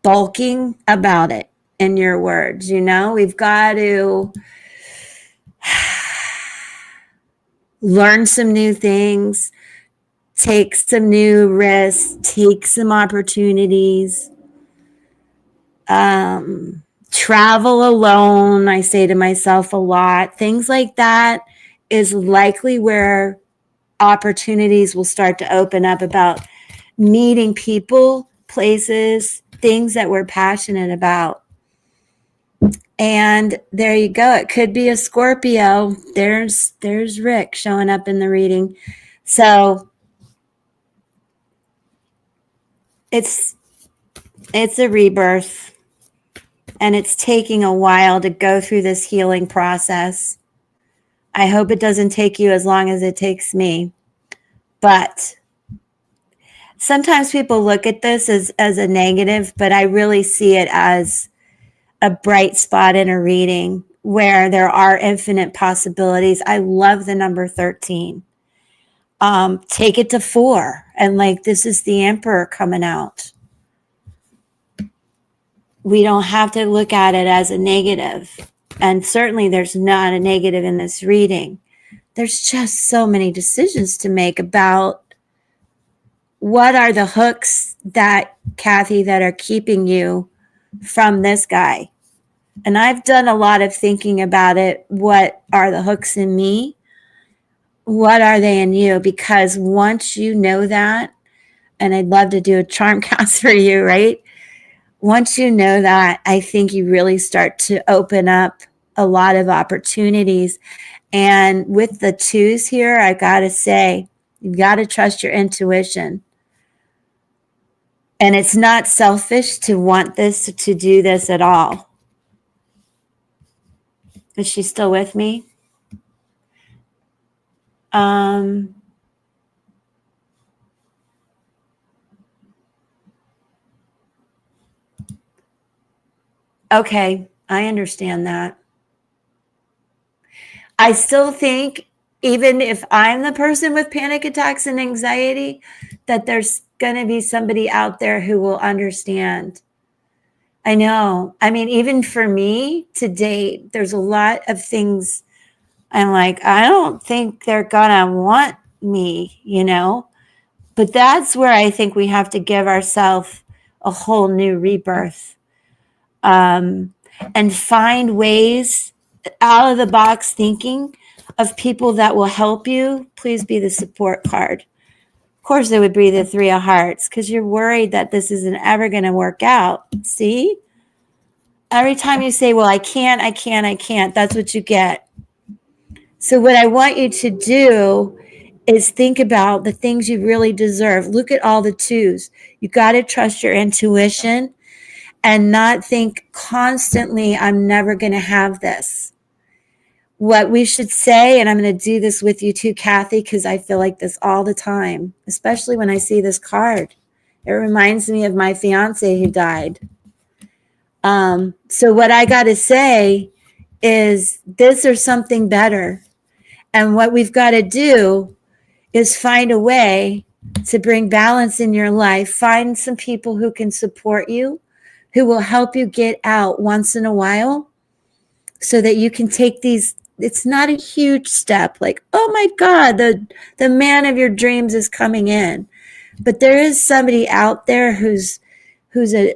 bulking about it, in your words. We've got to learn some new things, take some new risks, take some opportunities, travel alone. I say to myself a lot, things like that is likely where opportunities will start to open up, about meeting people, places, things that we're passionate about. And there you go. It could be a Scorpio. There's Rick showing up in the reading. So it's a rebirth, and it's taking a while to go through this healing process. I hope it doesn't take you as long as it takes me. But sometimes people look at this as a negative, but I really see it as a bright spot in a reading where there are infinite possibilities. I love the number 13. Take it to 4. And like, this is the Emperor coming out. We don't have to look at it as a negative. And certainly there's not a negative in this reading. There's just so many decisions to make about what are the hooks that, Kathy, that are keeping you from this guy. And I've done a lot of thinking about it. What are the hooks in me? What are they in you? Because once you know that, and I'd love to do a charm cast for you, right? Once you know that, I think you really start to open up a lot of opportunities. And with the 2s here, I got to say, you've got to trust your intuition. And it's not selfish to want this, to do this at all. Is she still with me? Okay, I understand that. I still think, even if I'm the person with panic attacks and anxiety, that there's going to be somebody out there who will understand. I know. I mean, even for me to date, there's a lot of things I'm like, I don't think they're going to want me, you know? But that's where I think we have to give ourselves a whole new rebirth, and find ways out of the box thinking of people that will help you. Please be the support card. Of course, it would be the 3 of Hearts, because you're worried that this isn't ever going to work out. See? Every time you say, well, I can't, that's what you get. So what I want you to do is think about the things you really deserve. Look at all the 2s. You got to trust your intuition and not think constantly, I'm never going to have this. What we should say, and I'm going to do this with you too, Kathy, because I feel like this all the time, especially when I see this card. It reminds me of my fiance who died. So what I got to say is this or something better. And what we've got to do is find a way to bring balance in your life. Find some people who can support you, who will help you get out once in a while so that you can take these. It's not a huge step like, oh my God, the man of your dreams is coming in. But there is somebody out there who's a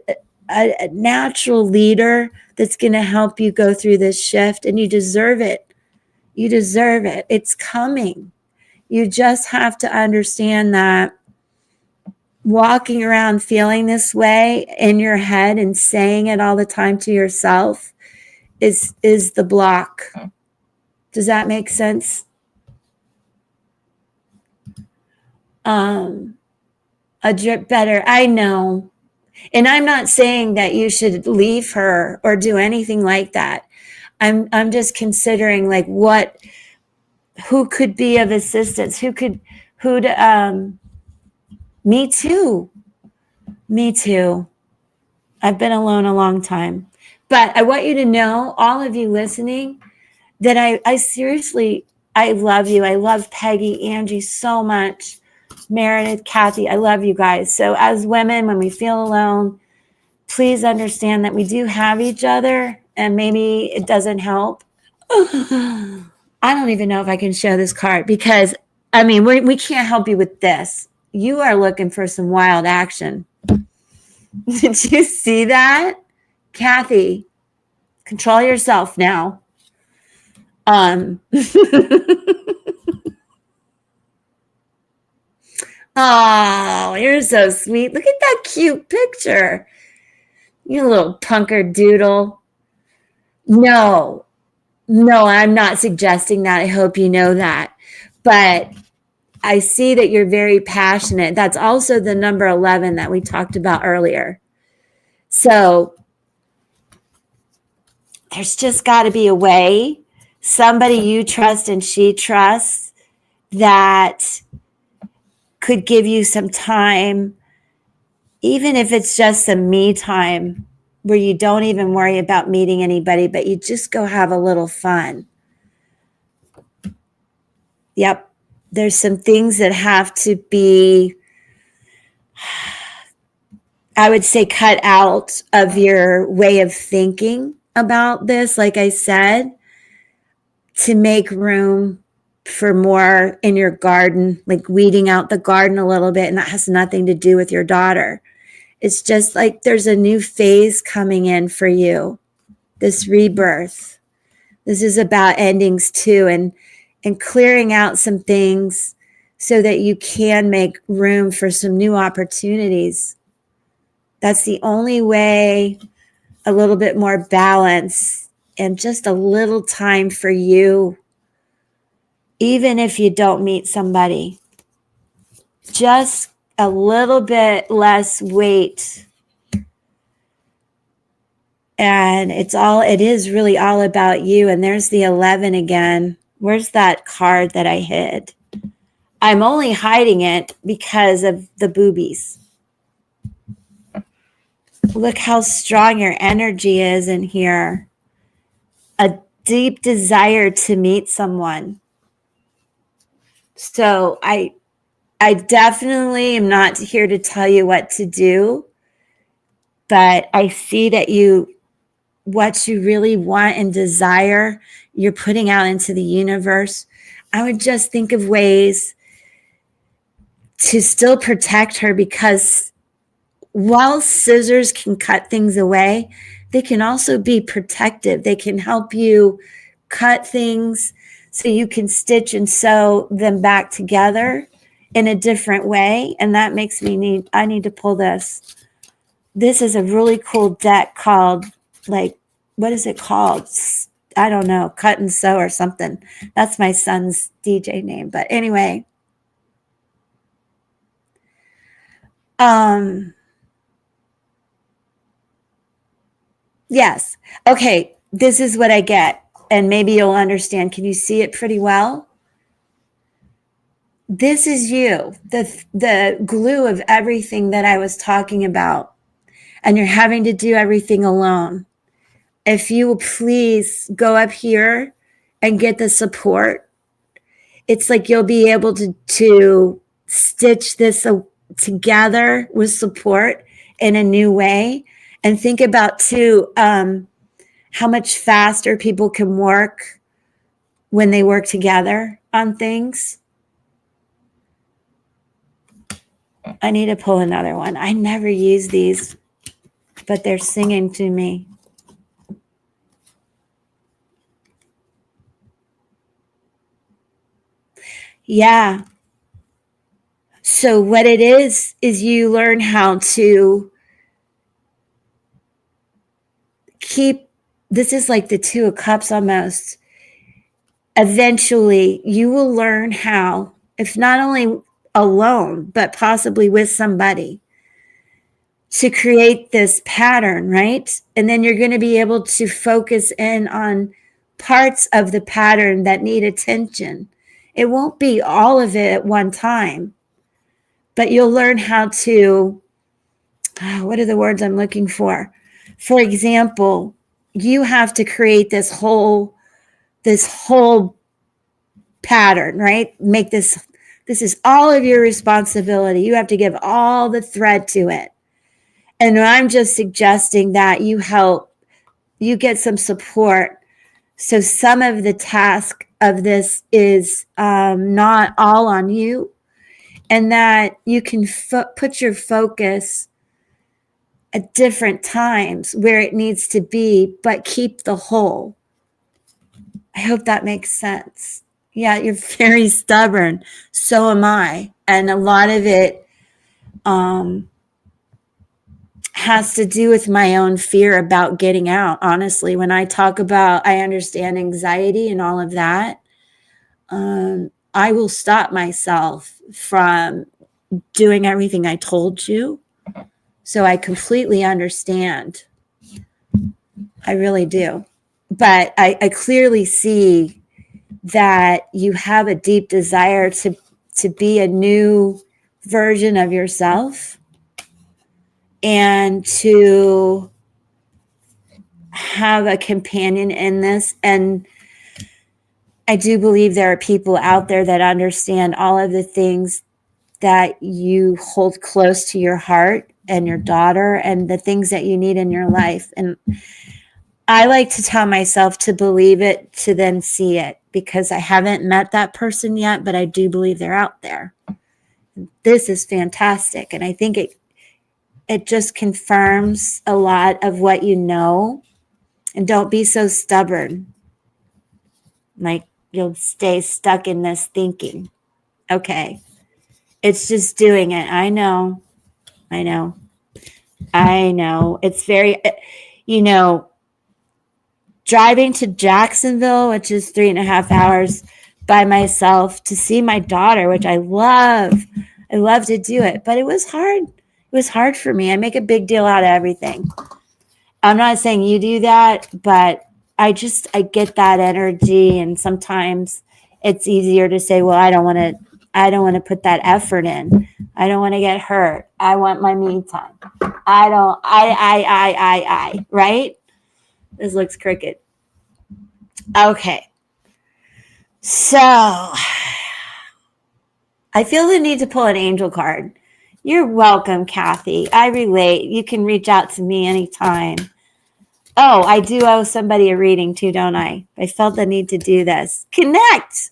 natural leader that's going to help you go through this shift, and you deserve it. You deserve it. It's coming. You just have to understand that walking around feeling this way in your head and saying it all the time to yourself is the block. Does that make sense? A drip better. I know. And I'm not saying that you should leave her or do anything like that. I'm just considering like who could be of assistance, who'd me too. Me too. I've been alone a long time. But I want you to know, all of you listening, that I seriously, I love you. I love Peggy, Angie so much. Meredith, Kathy, I love you guys. So as women, when we feel alone, please understand that we do have each other, and maybe it doesn't help. I don't even know if I can show this card because, I mean, we can't help you with this. You are looking for some wild action. Did you see that? Kathy, control yourself now. Oh, you're so sweet. Look at that cute picture. You little punker doodle. No, I'm not suggesting that. I hope you know that. But I see that you're very passionate. That's also the number 11 that we talked about earlier. So there's just got to be a way, somebody you trust and she trusts, that could give you some time, even if it's just some me time where you don't even worry about meeting anybody, but you just go have a little fun. Yep. There's some things that have to be, I would say, cut out of your way of thinking about this, like I said, to make room for more in your garden, like weeding out the garden a little bit. And that has nothing to do with your daughter. It's just like there's a new phase coming in for you, this rebirth. This is about endings too, and clearing out some things so that you can make room for some new opportunities. That's the only way, a little bit more balance and just a little time for you, even if you don't meet somebody. Just a little bit less weight. And it is really all about you. And there's the 11 again. Where's that card that I hid? I'm only hiding it because of the boobies. Look how strong your energy is in here. A deep desire to meet someone. So I definitely am not here to tell you what to do, but I see that what you really want and desire, you're putting out into the universe. I would just think of ways to still protect her, because while scissors can cut things away, they can also be protective. They can help you cut things so you can stitch and sew them back together in a different way. And that makes I need to pull this. This is a really cool deck called, like, what is it called? I don't know, Cut and Sew or something. That's my son's DJ name. But anyway, yes. Okay, this is what I get, and maybe you'll understand. Can you see it pretty well? This is you, the glue of everything that I was talking about, and you're having to do everything alone. If you will please go up here and get the support, it's like you'll be able to stitch this together with support in a new way. And think about too, how much faster people can work when they work together on things. I need to pull another one. I never use these, but they're singing to me. Yeah. So what it is you learn how to keep, this is like the Two of Cups almost. Eventually, you will learn how, if not only alone, but possibly with somebody, to create this pattern, right? And then you're going to be able to focus in on parts of the pattern that need attention. It won't be all of it at one time, but you'll learn how to, what are the words I'm looking for? For example, you have to create this whole pattern, right? Make this is all of your responsibility. You have to give all the thread to it. And I'm just suggesting that you get some support. So some of the task of this is not all on you, and that you can put your focus at different times where it needs to be, but keep the whole. I hope that makes sense. Yeah, you're very stubborn. So am I. And a lot of it has to do with my own fear about getting out. Honestly, when I talk about, I understand anxiety and all of that. I will stop myself from doing everything I told you. So I completely understand. I really do. But I clearly see that you have a deep desire to be a new version of yourself and to have a companion in this. And I do believe there are people out there that understand all of the things that you hold close to your heart and your daughter and the things that you need in your life. And I like to tell myself to believe it to then see it, because I haven't met that person yet, but I do believe they're out there. This is fantastic. And I think it just confirms a lot of what you know. And don't be so stubborn. Like you'll stay stuck in this thinking. Okay. It's just doing it. I know. It's very, driving to Jacksonville, which is 3.5 hours by myself to see my daughter, which I love. I love to do it, but it was hard. It was hard for me. I make a big deal out of everything. I'm not saying you do that, but I get that energy, and sometimes it's easier to say, well, I don't want to put that effort in. I don't want to get hurt. I want my me time. Right? This looks crooked. Okay. So I feel the need to pull an angel card. You're welcome, Kathy. I relate. You can reach out to me anytime. Oh, I do owe somebody a reading too, don't I? I felt the need to do this. Connect.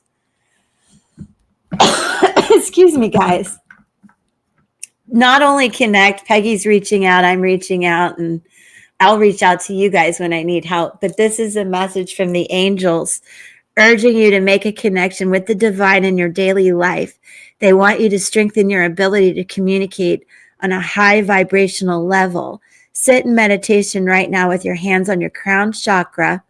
Excuse me, guys. Not only connect, Peggy's reaching out, I'm reaching out, and I'll reach out to you guys when I need help. But this is a message from the angels urging you to make a connection with the divine in your daily life. They want you to strengthen your ability to communicate on a high vibrational level. Sit in meditation right now with your hands on your crown chakra,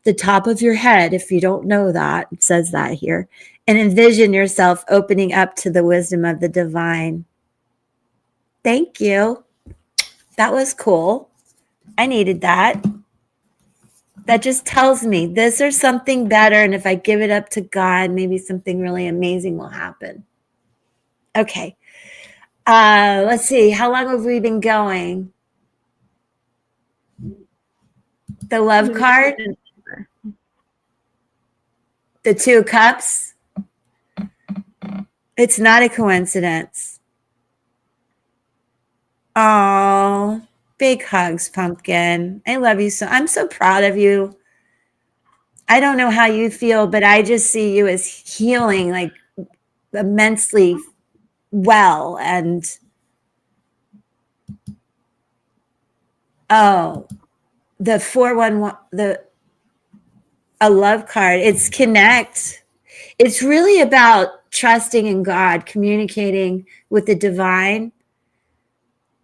the top of your head. If you don't know that, it says that here. And envision yourself opening up to the wisdom of the divine. Thank you. That was cool. I needed that. That just tells me this or something better. And if I give it up to God, maybe something really amazing will happen. Okay. Let's see. How long have we been going? The love card? The 2 of Cups? It's not a coincidence. Oh, big hugs, Pumpkin. I love you so. I'm so proud of you. I don't know how you feel, but I just see you as healing, like immensely well. And the 411, a love card. It's connect. It's really about trusting in God, communicating with the divine.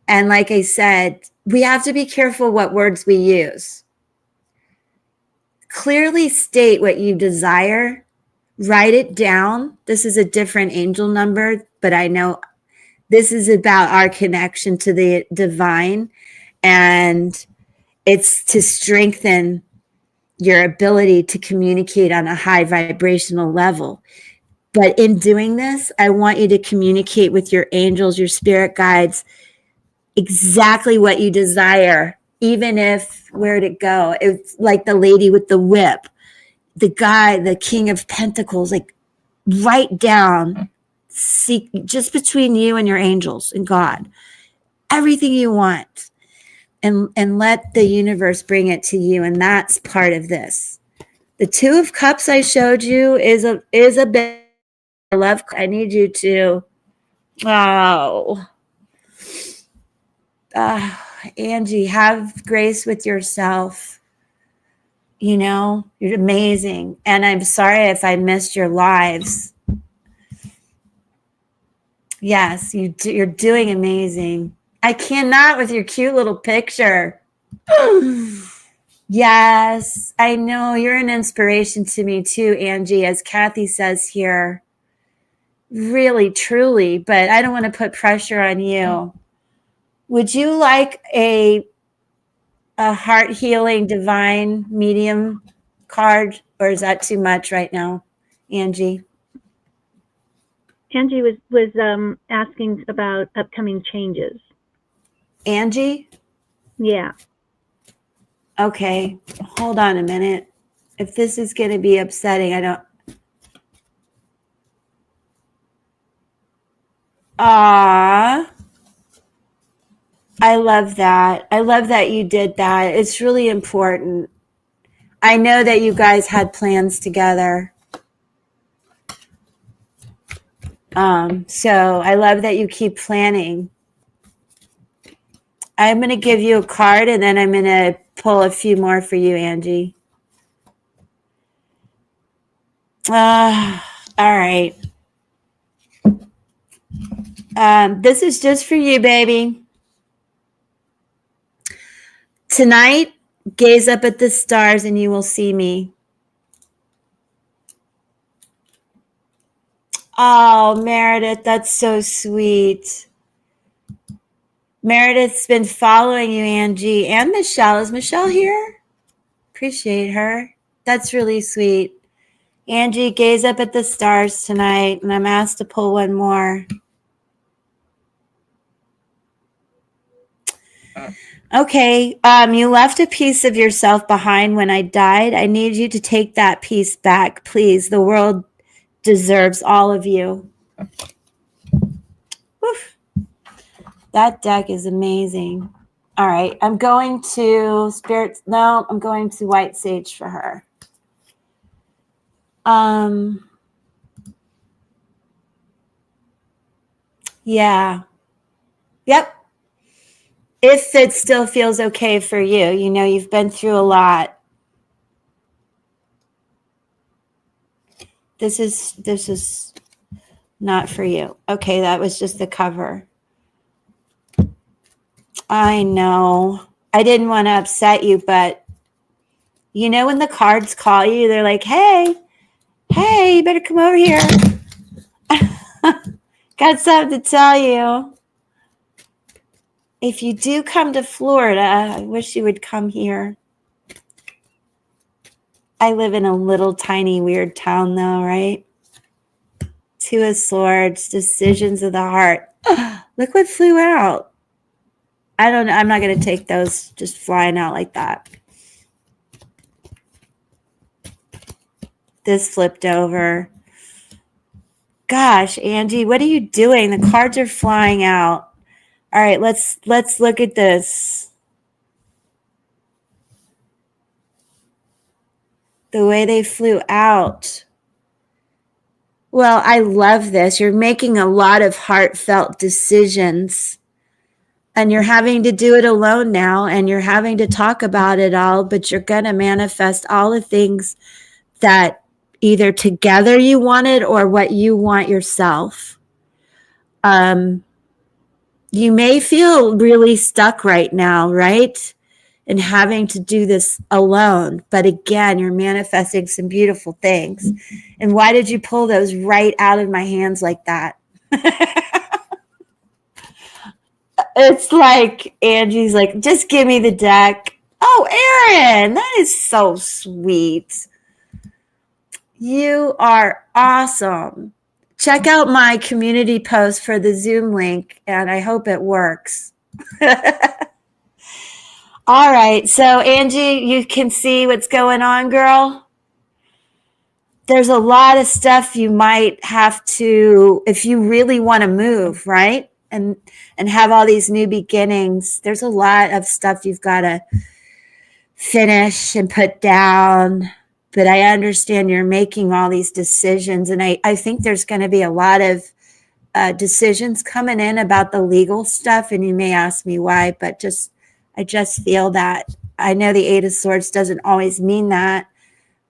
And like I said, we have to be careful what words we use. Clearly state what you desire. Write it down. This is a different angel number, but I know this is about our connection to the divine, and it's to strengthen your ability to communicate on a high vibrational level. But in doing this, I want you to communicate with your angels, your spirit guides, exactly what you desire, even if, where'd it go? It's like the lady with the whip, the guy, the King of Pentacles, like write down, seek just between you and your angels and God, everything you want, and let the universe bring it to you. And that's part of this. The 2 of Cups I showed you is a bit of love. I need you to, Angie, have grace with yourself. You know, you're amazing. And I'm sorry if I missed your lives. Yes, you're doing amazing. I cannot with your cute little picture. Yes, I know you're an inspiration to me too, Angie, as Kathy says here. really, truly, but I don't want to put pressure on you. Would you like a heart healing divine medium card, or is that too much right now, Angie? Angie was asking about upcoming changes. Angie? Yeah. Okay, hold on a minute. If this is going to be upsetting, I don't. Ah, I love that. I love that you did that. It's really important. I know that you guys had plans together. So I love that you keep planning. I'm going to give you a card and then I'm going to pull a few more for you, Angie. All right. This is just for you, baby. Tonight, gaze up at the stars and you will see me. Oh, Meredith, that's so sweet. Meredith's been following you, Angie, and Michelle. Is Michelle here? Appreciate her. That's really sweet. Angie, gaze up at the stars tonight, and I'm asked to pull one more. Okay, you left a piece of yourself behind when I died. I need you to take that piece back, please. The world deserves all of you. Woof. That deck is amazing. All right, I'm going to Spirits. No, I'm going to White Sage for her. Yeah. Yep. If it still feels okay for you, you know, you've been through a lot. This is not for you. Okay, that was just the cover. I know. I didn't want to upset you, but you know when the cards call you, they're like, hey, you better come over here. Got something to tell you. If you do come to Florida, I wish you would come here. I live in a little tiny weird town though, right? Two of Swords, decisions of the heart. Look what flew out. I don't know. I'm not going to take those just flying out like that. This flipped over. Gosh, Angie, what are you doing? The cards are flying out. All right, let's look at this. The way they flew out. Well, I love this. You're making a lot of heartfelt decisions. And you're having to do it alone now, and you're having to talk about it all, but you're going to manifest all the things that either together you wanted or what you want yourself. You may feel really stuck right now, right? And having to do this alone. But again, you're manifesting some beautiful things. And why did you pull those right out of my hands like that? It's like Angie's like, just give me the deck. Oh, Erin, that is so sweet. You are awesome. Check out my community post for the Zoom link, and I hope it works. All right, so Angie, you can see what's going on, girl. There's a lot of stuff you might have to, if you really want to move, right? And have all these new beginnings. There's a lot of stuff you've got to finish and put down. But I understand you're making all these decisions. And I think there's going to be a lot of decisions coming in about the legal stuff. And you may ask me why, but I just feel that. I know the Eight of Swords doesn't always mean that,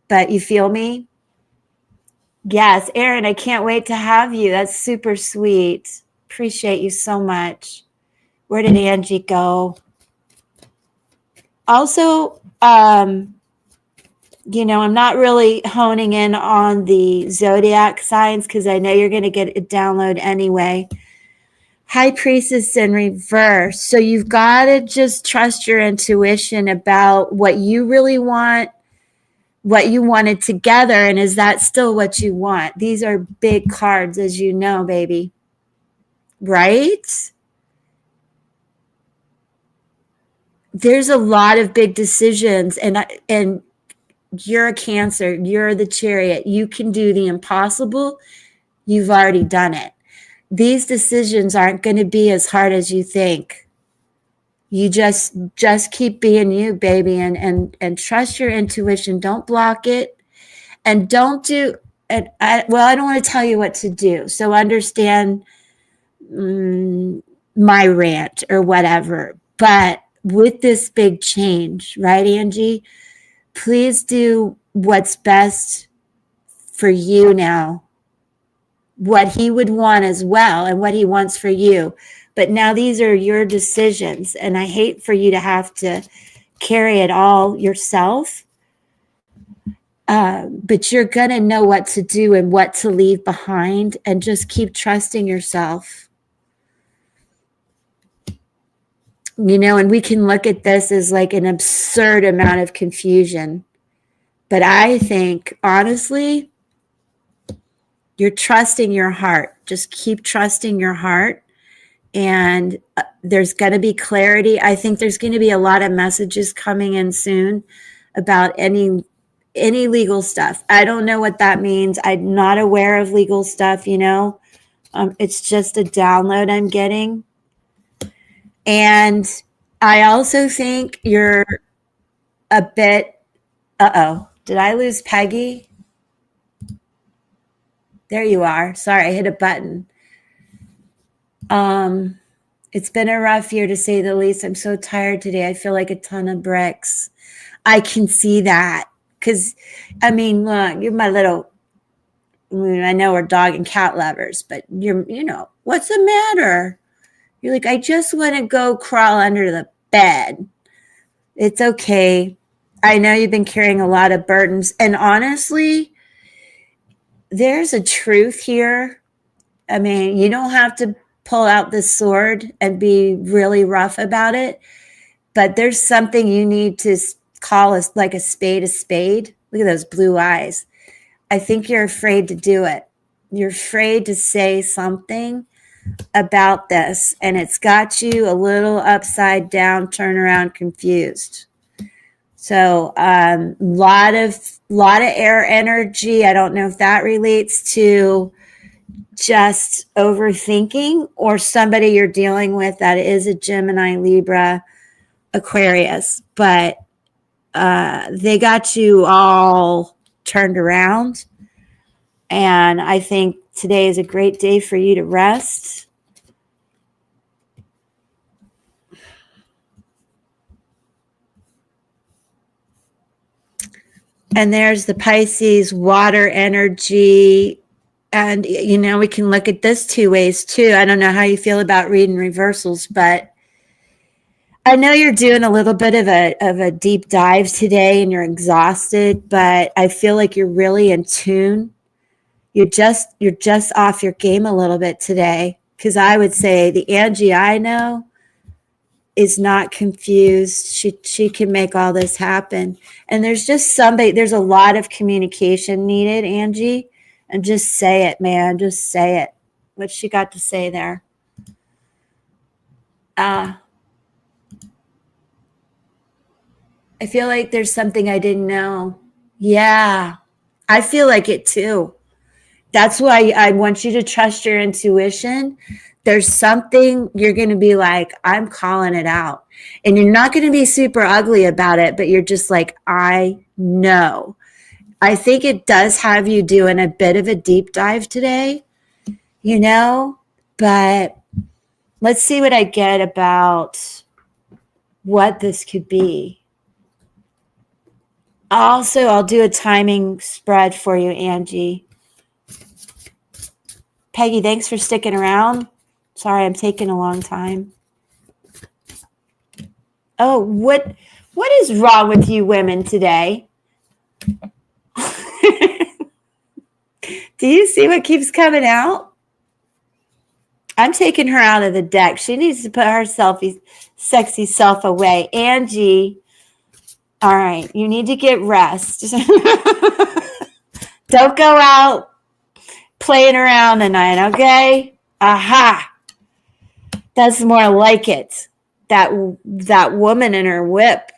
but you feel me? Yes, Erin, I can't wait to have you. That's super sweet. Appreciate you so much. Where did Angie go? Also, I'm not really honing in on the zodiac signs because I know you're going to get a download anyway. High Priestess in reverse. So you've got to just trust your intuition about what you really want, what you wanted together, and is that still what you want? These are big cards, as you know, baby. Right? There's a lot of big decisions, and you're a Cancer, you're the Chariot. You can do the impossible. You've already done it. These decisions aren't going to be as hard as you think. You just keep being you, baby, and trust your intuition. Don't block it, and don't do. And I don't want to tell you what to do. So understand my rant or whatever. But with this big change, right, Angie? Please do what's best for you now. What he would want as well, and what he wants for you. But now these are your decisions, and I hate for you to have to carry it all yourself. But you're going to know what to do and what to leave behind, and just keep trusting yourself. And we can look at this as like an absurd amount of confusion. But I think, honestly, you're trusting your heart. Just keep trusting your heart. And there's going to be clarity. I think there's going to be a lot of messages coming in soon about any legal stuff. I don't know what that means. I'm not aware of legal stuff, it's just a download I'm getting. And I also think you're a bit, did I lose Peggy? There you are. Sorry, I hit a button. It's been a rough year, to say the least. I'm so tired today. I feel like a ton of bricks. I can see that. Because, look, you're my little, I know we're dog and cat lovers, but what's the matter? You're like, I just want to go crawl under the bed. It's okay. I know you've been carrying a lot of burdens. And honestly, there's a truth here. You don't have to pull out this sword and be really rough about it, but there's something you need to call like a spade a spade. Look at those blue eyes. I think you're afraid to do it. You're afraid to say something about this, and it's got you a little upside down, turn around, confused. So lot of air energy. I don't know if that relates to just overthinking, or somebody you're dealing with that is a Gemini, Libra, Aquarius, but they got you all turned around. And I think today is a great day for you to rest. And there's the Pisces water energy. And, we can look at this two ways too. I don't know how you feel about reading reversals, but I know you're doing a little bit of a deep dive today and you're exhausted, but I feel like you're really in tune. You're just off your game a little bit today, because I would say the Angie I know is not confused. She can make all this happen. And there's a lot of communication needed, Angie. And just say it, man. Just say it. What she got to say there? I feel like there's something I didn't know. Yeah, I feel like it too. That's why I want you to trust your intuition. There's something you're going to be like, I'm calling it out. And you're not going to be super ugly about it, but you're just like, I know. I think it does have you doing a bit of a deep dive today, but let's see what I get about what this could be. Also, I'll do a timing spread for you, Angie. Peggy, thanks for sticking around. Sorry, I'm taking a long time. Oh, what is wrong with you women today? Do you see what keeps coming out? I'm taking her out of the deck. She needs to put her sexy self away. Angie, all right, you need to get rest. Don't go out playing around tonight, okay? Aha. That's more like it. That woman in her whip.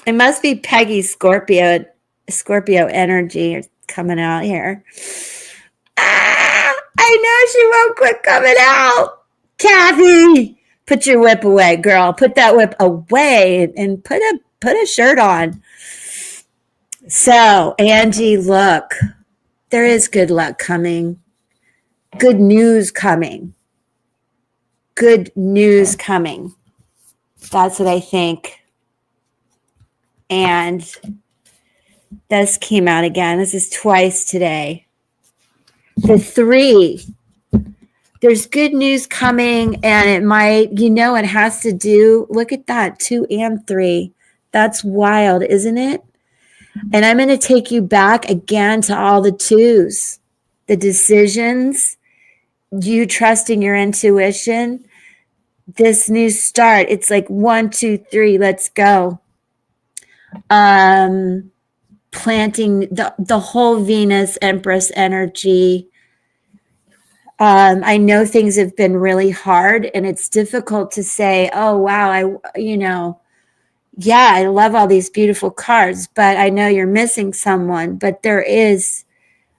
It must be Peggy's Scorpio energy coming out here. I know she won't quit coming out. Kathy, put your whip away, girl. Put that whip away and put a shirt on. So, Angie, look, there is good luck coming. Good news coming. Good news coming. That's what I think. And this came out again. This is twice today. The 3. There's good news coming, and it might, it has to do, look at that, 2 and 3. That's wild, isn't it? And I'm going to take you back again to all the 2s, the decisions, you trusting your intuition, this new start. It's like 1, 2, 3, let's go. Planting the whole Venus Empress energy. I know things have been really hard, and it's difficult to say, oh, wow, I love all these beautiful cards, but I know you're missing someone. But there is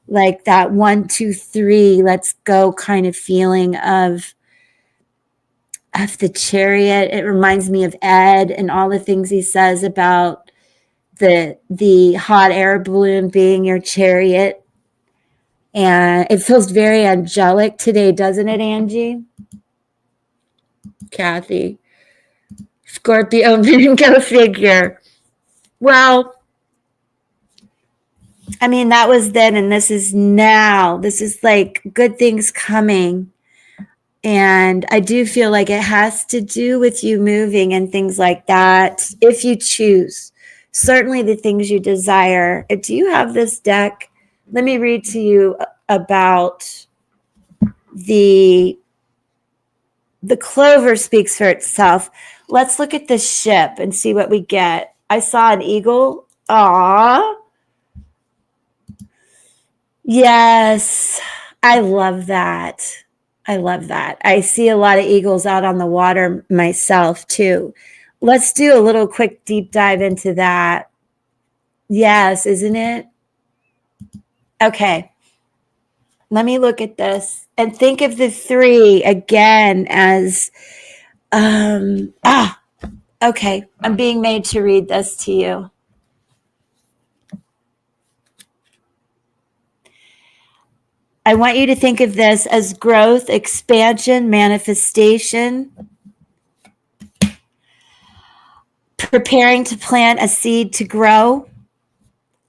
like that 1, 2, 3, let's go kind of feeling of the Chariot. It reminds me of Ed and all the things he says about the hot air balloon being your chariot. And it feels very angelic today, doesn't it, Angie? Kathy. Scorpio moon, go figure. Well, I mean, that was then and this is now. This is like good things coming. And I do feel like it has to do with you moving and things like that, if you choose. Certainly the things you desire. Do you have this deck? Let me read to you about the clover speaks for itself. Let's look at the ship and see what we get. I saw an eagle. Aww. Yes. I love that. I love that. I see a lot of eagles out on the water myself too. Let's do a little quick deep dive into that. Yes, isn't it? Okay. Let me look at this and think of the 3 again as, okay. I'm being made to read this to you. I want you to think of this as growth, expansion, manifestation, preparing to plant a seed to grow,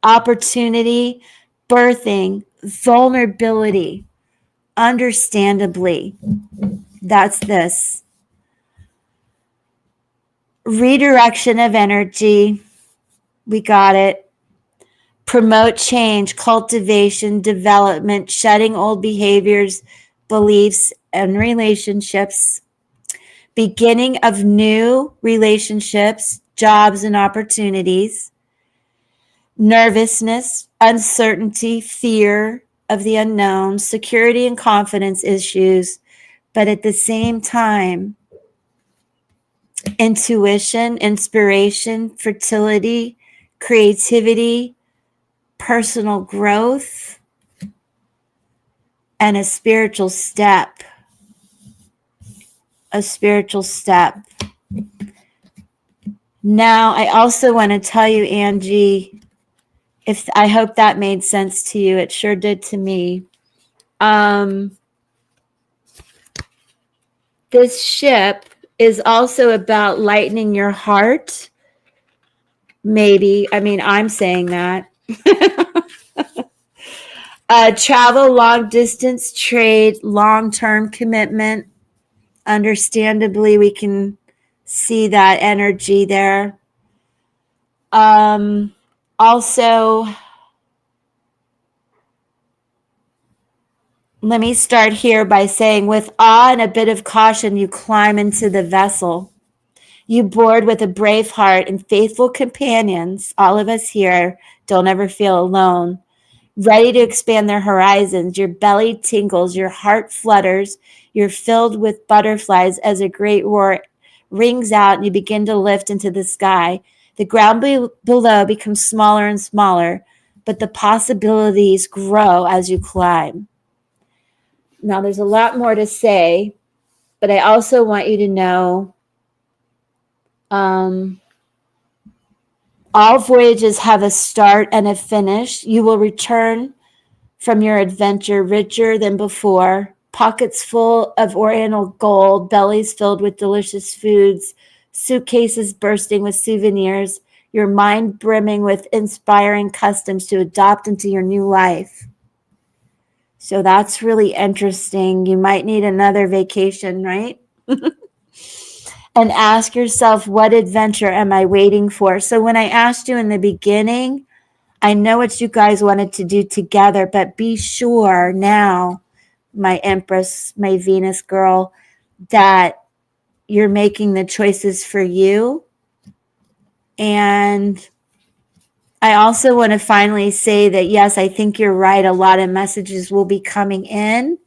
opportunity, birthing, vulnerability, understandably. That's this. Redirection of energy. We got it. Promote change, cultivation, development, shedding old behaviors, beliefs, and relationships. Beginning of new relationships, jobs, and opportunities. Nervousness, uncertainty, fear of the unknown, security and confidence issues, but at the same time, intuition, inspiration, fertility, creativity, personal growth, and a spiritual step. A spiritual step. Now, I also want to tell you, Angie, I hope that made sense to you. It sure did to me. This ship is also about lightening your heart. Maybe. I mean, I'm saying that. Travel, long distance, trade, long-term commitment. Understandably, we can see that energy there. Also, let me start here by saying, with awe and a bit of caution, you climb into the vessel. You board with a brave heart and faithful companions. All of us here don't ever feel alone, ready to expand their horizons. Your belly tingles, your heart flutters, you're filled with butterflies as a great roar rings out and you begin to lift into the sky. The ground below becomes smaller and smaller, but the possibilities grow as you climb. Now, there's a lot more to say, but I also want you to know all voyages have a start and a finish. You will return from your adventure richer than before, pockets full of oriental gold, bellies filled with delicious foods, suitcases bursting with souvenirs, your mind brimming with inspiring customs to adopt into your new life. So that's really interesting. You might need another vacation, right? And ask yourself, what adventure am I waiting for? So when I asked you in the beginning, I know what you guys wanted to do together, but be sure now, my Empress, my Venus girl, that you're making the choices for you. And I also want to finally say that, yes, I think you're right. A lot of messages will be coming in,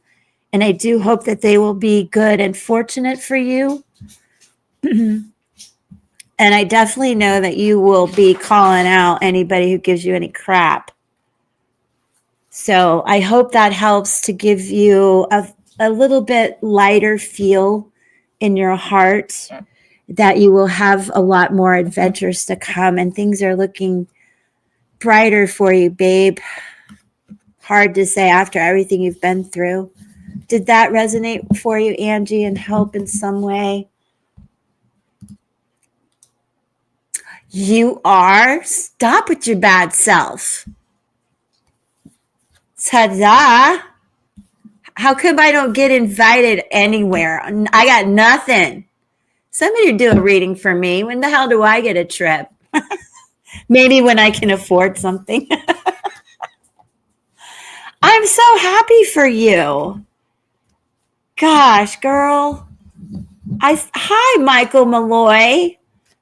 and I do hope that they will be good and fortunate for you. And I definitely know that you will be calling out anybody who gives you any crap. So I hope that helps to give you a little bit lighter feel in your heart, that you will have a lot more adventures to come and things are looking brighter for you, babe. Hard to say after everything you've been through. Did that resonate for you, Angie, and help in some way? You are? Stop with your bad self. Ta-da! How come I don't get invited anywhere? I got nothing. Somebody do a reading for me. When the hell do I get a trip? Maybe when I can afford something. I'm so happy for you. Gosh, girl. Hi, Michael Malloy.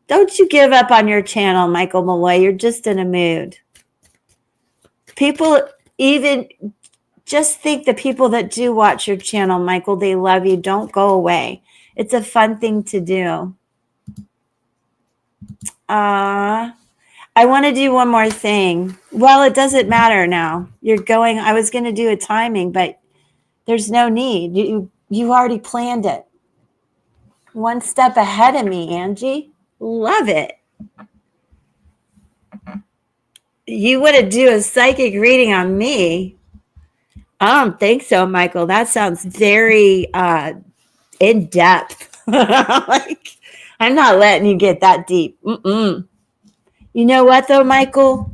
Don't you give up on your channel, Michael Malloy. You're just in a mood. People even just think the people that do watch your channel, Michael, they love you. Don't go away. It's a fun thing to do. I want to do one more thing. Well, it doesn't matter now. You're going. I was going to do a timing, but there's no need. You already planned it. One step ahead of me, Angie. Love it. You want to do a psychic reading on me? I don't think so, Michael. That sounds very in depth. Like, I'm not letting you get that deep. You know what, though, Michael?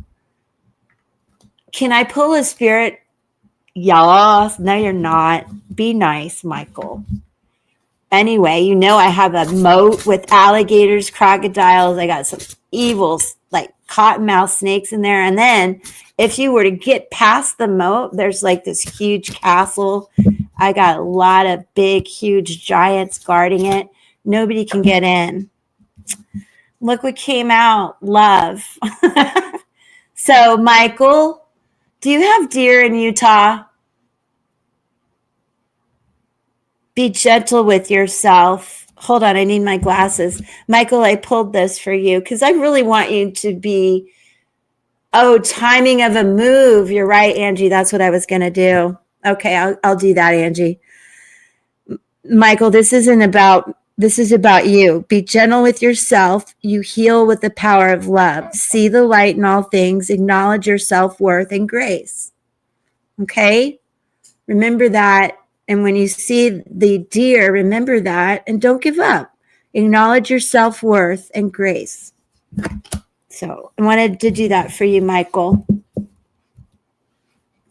Can I pull a spirit? Yes. No, you're not. Be nice, Michael. Anyway, you know I have a moat with alligators, crocodiles. I got some evils like cottonmouth snakes in there. And then if you were to get past the moat, there's like this huge castle. I got a lot of big, huge giants guarding it. Nobody can get in. Look what came out. Love. So, Michael, do you have deer in Utah? Be gentle with yourself. Hold on, I need my glasses. Michael, I pulled this for you because I really want you to be, timing of a move. You're right, Angie. That's what I was going to do. Okay, I'll do that, Angie. Michael, this is about you. Be gentle with yourself. You heal with the power of love. See the light in all things. Acknowledge your self-worth and grace. Okay? Remember that. And when you see the deer, remember that and don't give up. Acknowledge your self-worth and grace. So I wanted to do that for you, Michael.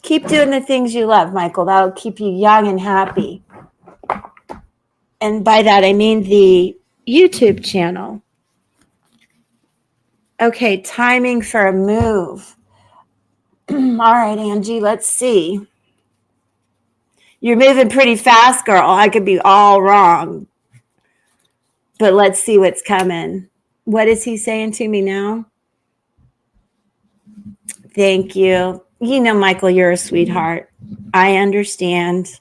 Keep doing the things you love, Michael. That'll keep you young and happy. And by that, I mean the YouTube channel. Okay, timing for a move. All right, Angie, let's see. You're moving pretty fast, girl. I could be all wrong. But let's see what's coming. What is he saying to me now? Thank you. You know, Michael, you're a sweetheart. I understand.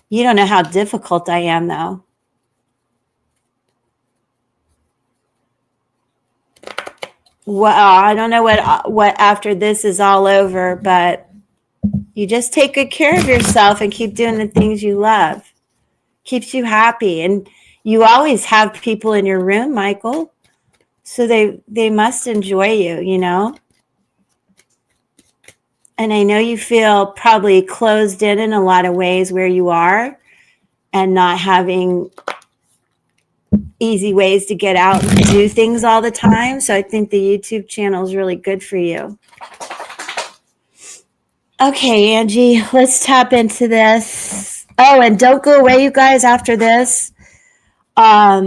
You don't know how difficult I am, though. Well, I don't know what after this is all over, but you just take good care of yourself and keep doing the things you love. Keeps you happy. And you always have people in your room, Michael. So they must enjoy you, you know? And I know you feel probably closed in a lot of ways where you are and not having easy ways to get out and do things all the time. So I think the YouTube channel is really good for you. Okay, Angie, let's tap into this. Oh, and don't go away, you guys, after this. I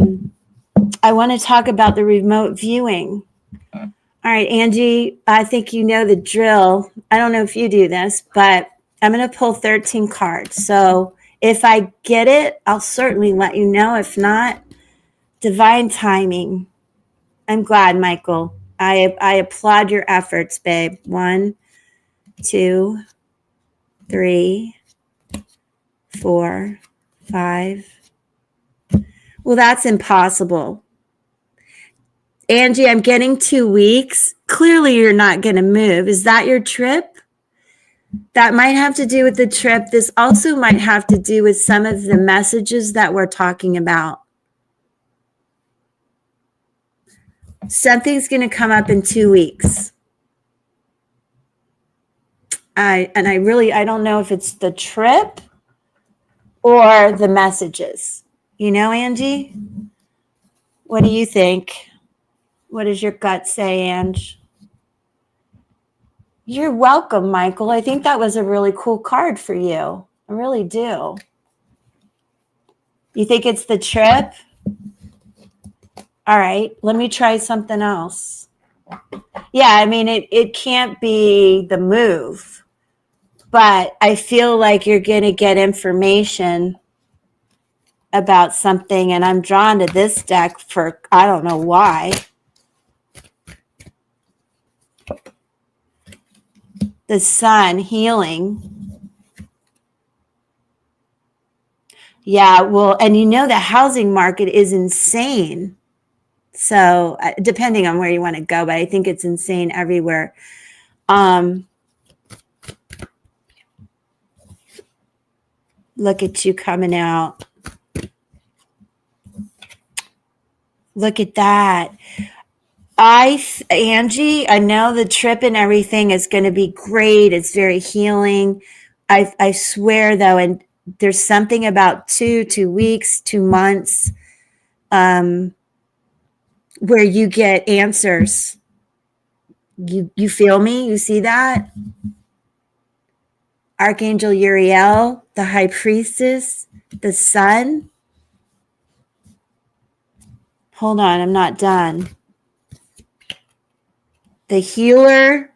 want to talk about the remote viewing. All right, Angie, I think you know the drill. I don't know if you do this, but I'm going to pull 13 cards. So if I get it, I'll certainly let you know. If not, divine timing. I'm glad, Michael. I applaud your efforts, babe. 1, 2, 3, 4, 5. Well, that's impossible. Angie, I'm getting 2 weeks. Clearly, you're not going to move. Is that your trip? That might have to do with the trip. This also might have to do with some of the messages that we're talking about. Something's going to come up in 2 weeks. I don't know if it's the trip or the messages. You know, Angie? What do you think? What does your gut say, Ange? You're welcome, Michael. I think that was a really cool card for you. I really do. You think it's the trip? All right, let me try something else. Yeah, I mean, it can't be the move, but I feel like you're going to get information about something, and I'm drawn to this deck for, I don't know why. The sun, healing. Yeah, well, and you know the housing market is insane. So depending on where you want to go, but I think it's insane everywhere. Look at you coming out. Look at that. Angie, I know the trip and everything is going to be great. It's very healing. I swear though, and there's something about 2 weeks, 2 months, where you get answers. You feel me? You see that? Archangel Uriel, the high priestess, the sun. Hold on, I'm not done. The healer.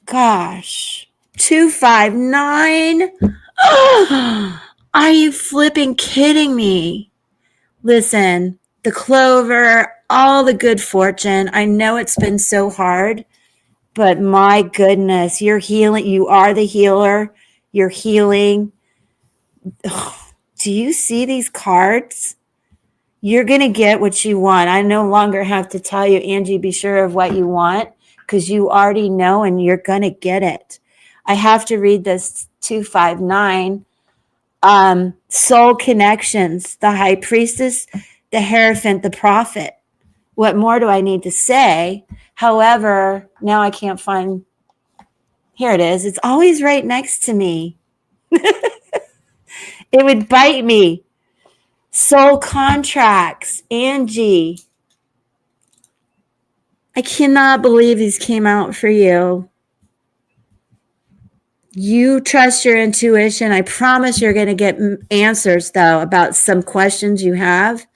Gosh. 259. Are you flipping kidding me? Listen, the clover, all the good fortune. I know it's been so hard, but my goodness, you're healing. You are the healer. You're healing. Do you see these cards? You're going to get what you want. I no longer have to tell you, Angie, be sure of what you want, because you already know and you're going to get it. I have to read this 259. Soul connections, the high priestess, the Hierophant, the prophet. What more do I need to say? However, now I can't find. Here it is. It's always right next to me. It would bite me. Soul contracts, Angie. I cannot believe these came out for you. You trust your intuition. I promise you're going to get answers, though, about some questions you have.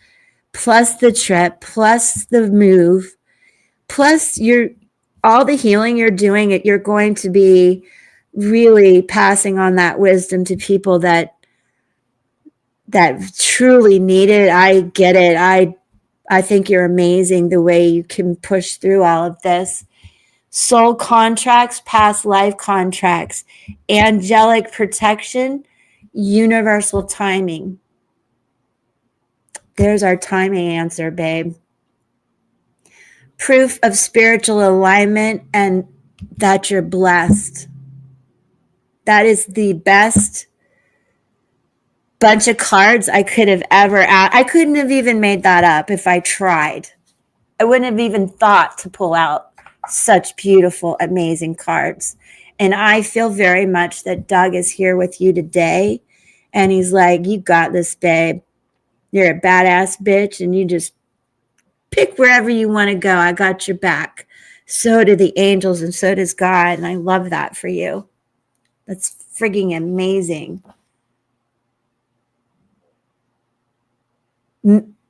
plus the trip, plus the move, plus all the healing you're doing, you're going to be really passing on that wisdom to people that truly need it. I get it. I think you're amazing the way you can push through all of this. Soul contracts, past life contracts, angelic protection, universal timing. There's our timing answer, babe. Proof of spiritual alignment and that you're blessed. That is the best bunch of cards I could have ever I couldn't have even made that up if I tried. I wouldn't have even thought to pull out such beautiful, amazing cards. And I feel very much that Doug is here with you today. And he's like, you got this, babe. You're a badass bitch. And you just pick wherever you want to go. I got your back. So do the angels and so does God. And I love that for you. That's frigging amazing.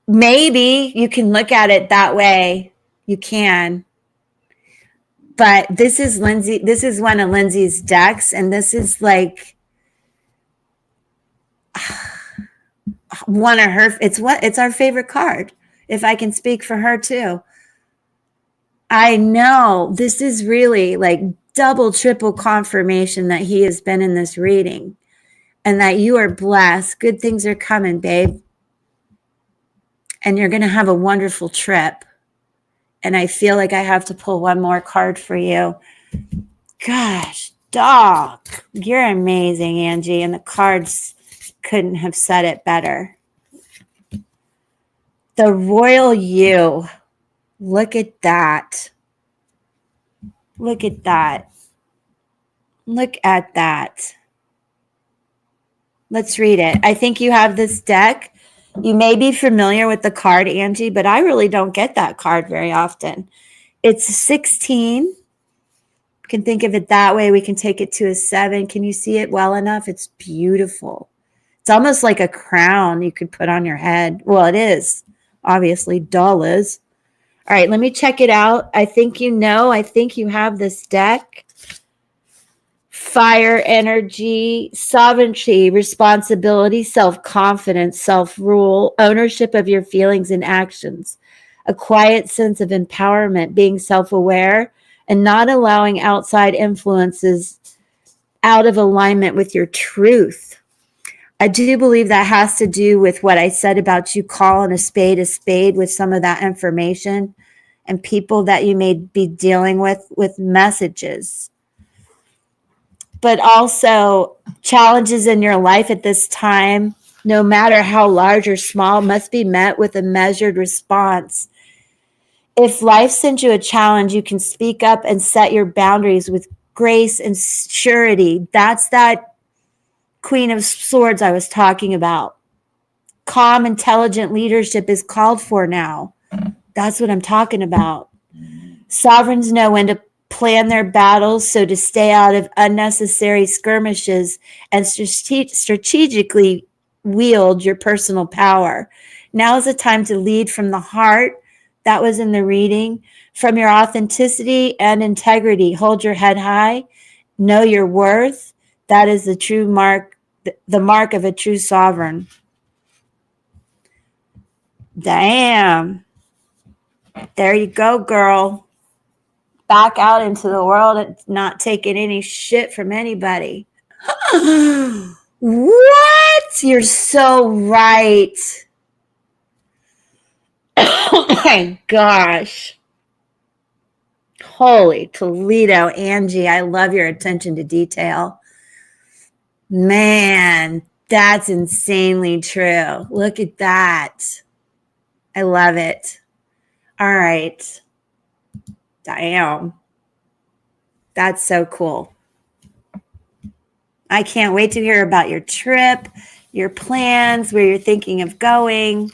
Maybe you can look at it that way. You can. But this is Lindsay. This is one of Lindsay's decks. And this is like one of her. It's our favorite card. If I can speak for her too. I know this is really like double, triple confirmation that he has been in this reading and that you are blessed. Good things are coming, babe. And you're going to have a wonderful trip. And I feel like I have to pull one more card for you. Gosh, dog, you're amazing, Angie. And the cards couldn't have said it better. The Royal You. Look at that. Look at that. Look at that. Let's read it. I think you have this deck. You may be familiar with the card, Angie, but I really don't get that card very often. It's 16. You can think of it that way. We can take it to a 7. Can you see it well enough? It's beautiful. It's almost like a crown you could put on your head. Well, it is. Obviously, dull is. All right, let me check it out. I think you know. I think you have this deck. Fire energy, sovereignty, responsibility, self-confidence, self-rule, ownership of your feelings and actions, a quiet sense of empowerment, being self-aware, and not allowing outside influences out of alignment with your truth. I do believe that has to do with what I said about you calling a spade with some of that information and people that you may be dealing with messages. But also challenges in your life at this time, no matter how large or small, must be met with a measured response. If life sends you a challenge, you can speak up and set your boundaries with grace and surety. That's that Queen of Swords I was talking about. Calm, intelligent leadership is called for now. That's what I'm talking about. Sovereigns know when to plan their battles, so to stay out of unnecessary skirmishes and strategically wield your personal power. Now is the time to lead from the heart. That was in the reading. From your authenticity and integrity. Hold your head high. Know your worth. That is the true mark, the mark of a true sovereign. Damn. There you go, girl. Back out into the world and not taking any shit from anybody. What? You're so right. Oh my gosh. Holy Toledo, Angie, I love your attention to detail. Man, that's insanely true. Look at that. I love it. All right. Damn. That's so cool. I can't wait to hear about your trip, your plans, where you're thinking of going.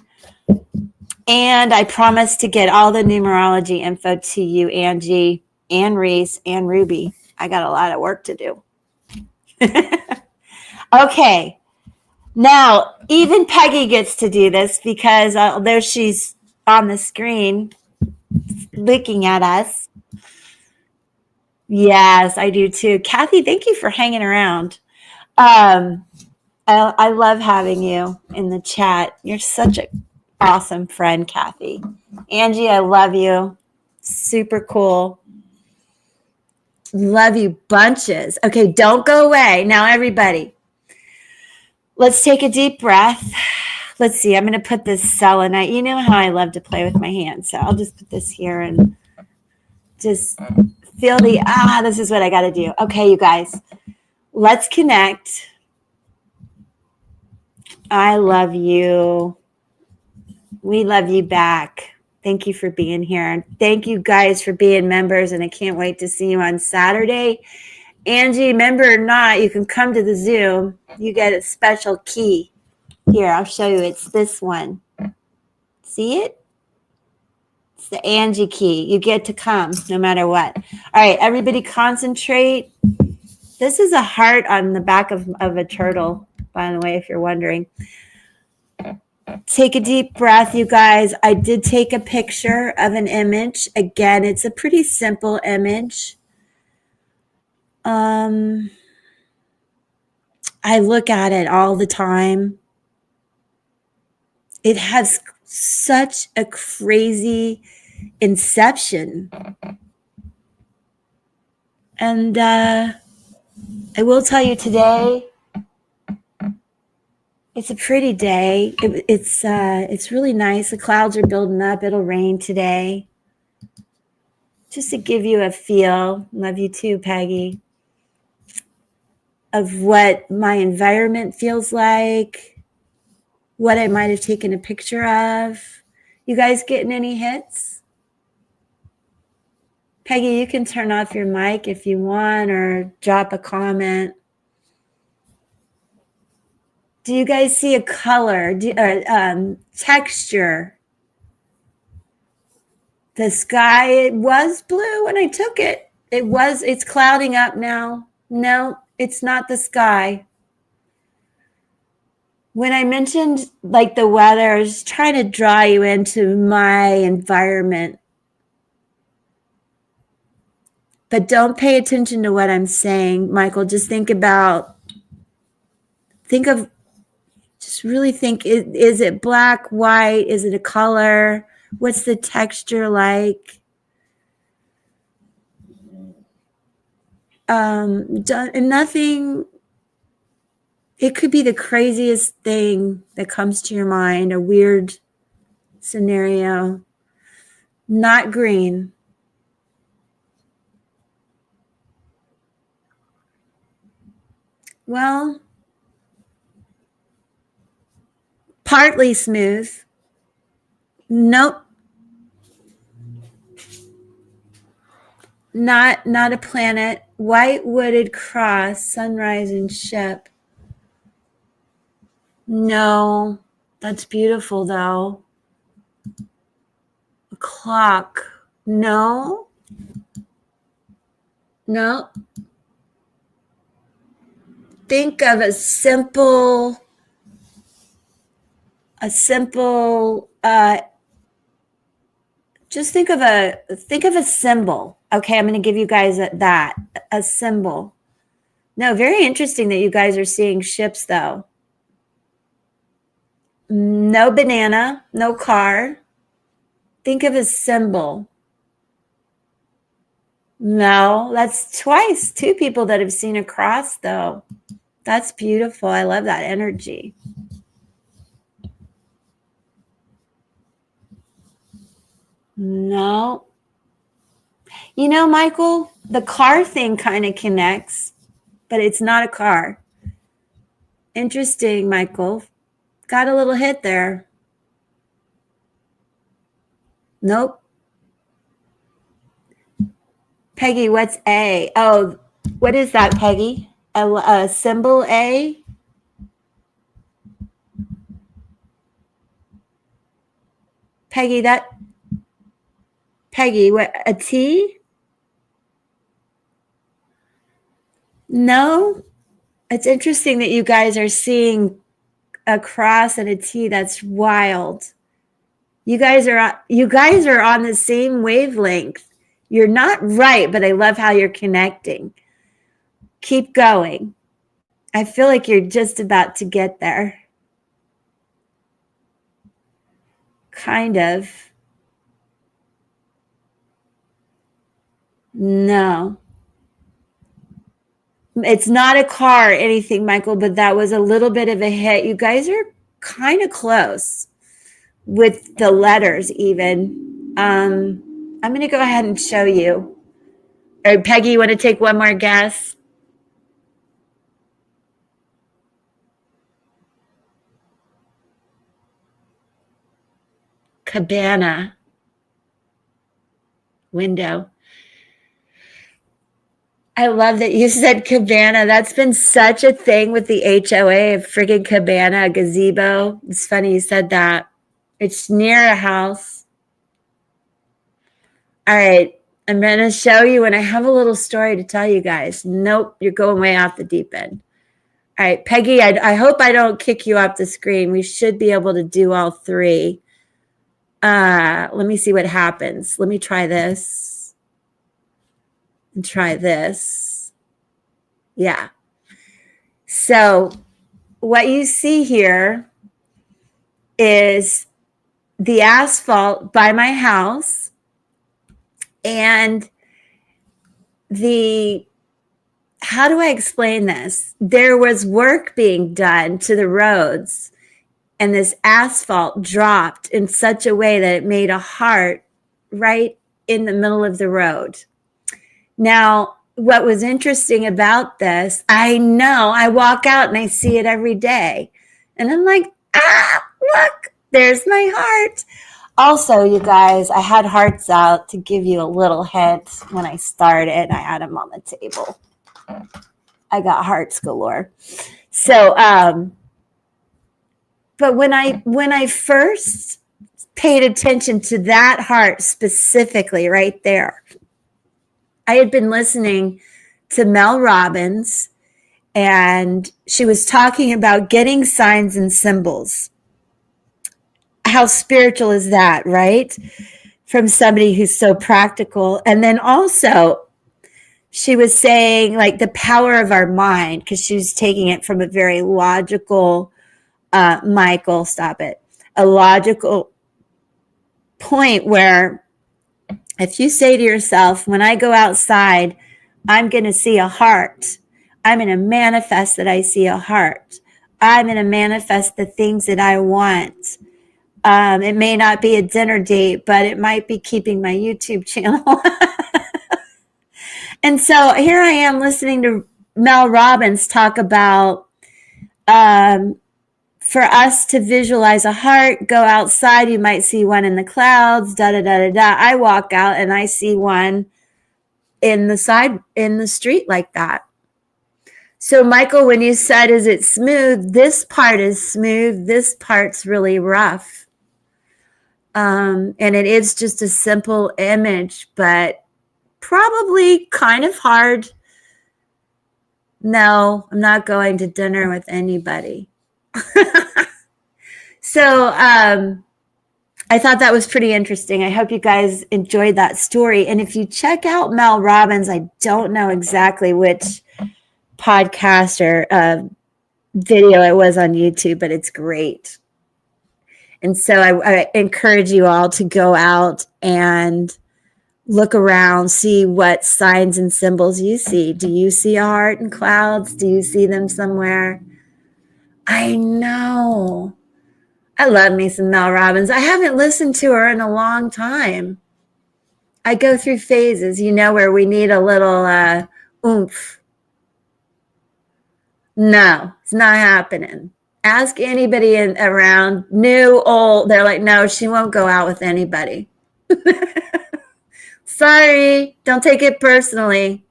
And I promise to get all the numerology info to you, Angie, and Reese, and Ruby. I got a lot of work to do. Okay. Now, even Peggy gets to do this because there she's on the screen looking at us. Yes, I do too. Kathy, thank you for hanging around. I love having you in the chat. You're such an awesome friend, Kathy. Angie, I love you. Super cool. Love you bunches. Okay, don't go away. Now, everybody, let's take a deep breath. Let's see. I'm going to put this selenite. You know how I love to play with my hands. So I'll just put this here and just feel this is what I got to do. Okay, you guys, let's connect. I love you. We love you back. Thank you for being here. And thank you guys for being members. And I can't wait to see you on Saturday. Angie, member or not, you can come to the Zoom. You get a special key. Here, I'll show you. It's this one. See it? It's the Angie key. You get to come no matter what. All right, everybody concentrate. This is a heart on the back of a turtle, by the way, if you're wondering. Take a deep breath, you guys. I did take a picture of an image. Again, it's a pretty simple image. I look at it all the time. It has such a crazy inception. And I will tell you today, it's a pretty day. It's really nice. The clouds are building up. It'll rain today. Just to give you a feel, love you too, Peggy, of what my environment feels like, what I might have taken a picture of. You guys getting any hits? Peggy, you can turn off your mic if you want or drop a comment. Do you guys see a color or texture? The sky, it was blue when I took it. It's clouding up now. No, it's not the sky. When I mentioned like the weather, I was trying to draw you into my environment. But don't pay attention to what I'm saying, Michael. Just really think, is it black, white? Is it a color? What's the texture like? Nothing. It could be the craziest thing that comes to your mind, a weird scenario. Not green. Well, partly smooth. Nope. Not a planet. White wooded cross, sunrise and ship. No, that's beautiful though. A clock. No. Think of a simple just think of a symbol. Okay, I'm going to give you guys a symbol. No, very interesting that you guys are seeing ships though. No banana, no car. Think of a symbol. No, that's twice. Two people that have seen a cross though. That's beautiful. I love that energy. No. You know, Michael, the car thing kind of connects, but it's not a car. Interesting, Michael. Got a little hit there. Nope. Peggy, what's A? Oh, what is that, Peggy? A symbol A? Peggy, what, a T? No. It's interesting that you guys are seeing a cross and a T. That's wild. You guys are on the same wavelength. You're not right, but I love how you're connecting. Keep going. I feel like you're just about to get there. Kind of. No. It's not a car or anything, Michael, but that was a little bit of a hit. You guys are kind of close with the letters even. I'm going to go ahead and show you. All right, Peggy, you want to take one more guess? Cabana. Window. I love that you said cabana. That's been such a thing with the HOA, a friggin' cabana, a gazebo. It's funny you said that. It's near a house. All right. I'm going to show you, and I have a little story to tell you guys. Nope, you're going way off the deep end. All right, Peggy, I hope I don't kick you off the screen. We should be able to do all three. Let me see what happens. Let me try this. And try this. Yeah. So what you see here is the asphalt by my house and how do I explain this? There was work being done to the roads, and this asphalt dropped in such a way that it made a heart right in the middle of the road. Now, what was interesting about this, I know I walk out and I see it every day. And I'm like, look, there's my heart. Also, you guys, I had hearts out to give you a little hint when I started. I had them on the table. I got hearts galore. So, but when I first paid attention to that heart specifically right there, I had been listening to Mel Robbins, and she was talking about getting signs and symbols. How spiritual is that, right? From somebody who's so practical. And then also, she was saying like the power of our mind, because she was taking it from a very logical, Michael, stop it, a logical point where if you say to yourself, when I go outside, I'm going to see a heart. I'm going to manifest that I see a heart. I'm going to manifest the things that I want. It may not be a dinner date, but it might be keeping my YouTube channel. And so here I am listening to Mel Robbins talk about for us to visualize a heart, go outside, you might see one in the clouds, da-da-da-da-da. I walk out and I see one in the street like that. So Michael, when you said, is it smooth? This part is smooth. This part's really rough. And it is just a simple image, but probably kind of hard. No, I'm not going to dinner with anybody. So I thought that was pretty interesting. I hope you guys enjoyed that story. And if you check out Mel Robbins, I don't know exactly which podcast or video it was on YouTube, but it's great. And so I encourage you all to go out and look around, see what signs and symbols you see. Do you see a heart in clouds? Do you see them somewhere? I know. I love me some Mel Robbins. I haven't listened to her in a long time. I go through phases, where we need a little oomph. No, it's not happening. Ask anybody around, new, old. They're like, no, she won't go out with anybody. Sorry, don't take it personally.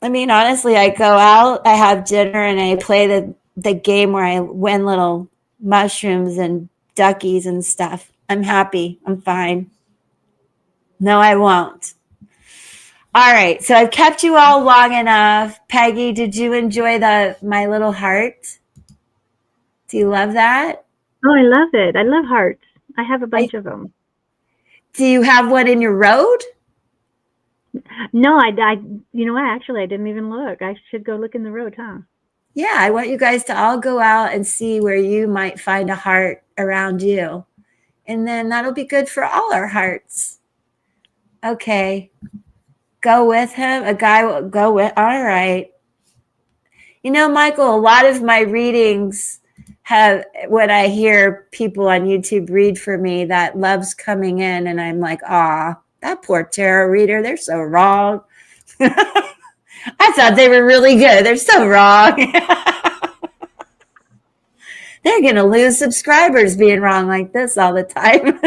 Honestly, I go out, I have dinner, and I play the game where I win little mushrooms and duckies and stuff. I'm happy. I'm fine. No, I won't. All right, so I've kept you all long enough. Peggy, did you enjoy my little heart? Do you love that? Oh, I love it. I love hearts. I have a I, bunch of them. do you have one in your road? No, you know what? Actually, I didn't even look. I should go look in the road, huh? Yeah, I want you guys to all go out and see where you might find a heart around you. And then that'll be good for all our hearts. Okay. Go with him. A guy will go with. All right. You know, Michael, a lot of my readings have, when I hear people on YouTube read for me, that love's coming in, and I'm like, ah, that poor tarot reader, they're so wrong. I thought they were really good. They're so wrong. They're going to lose subscribers being wrong like this all the time.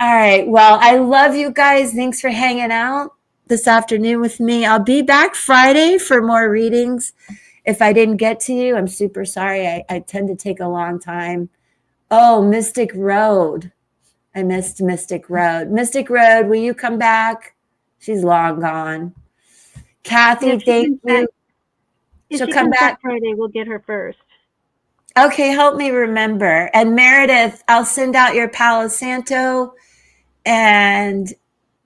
All right. Well, I love you guys. Thanks for hanging out this afternoon with me. I'll be back Friday for more readings. If I didn't get to you, I'm super sorry. I tend to take a long time. Oh, Mystic Road. I missed Mystic Road. Mystic Road, will you come back? She's long gone. Kathy, thank you. If She'll she come comes back. back Friday, we'll get her first. Okay, help me remember. And Meredith, I'll send out your Palo Santo, and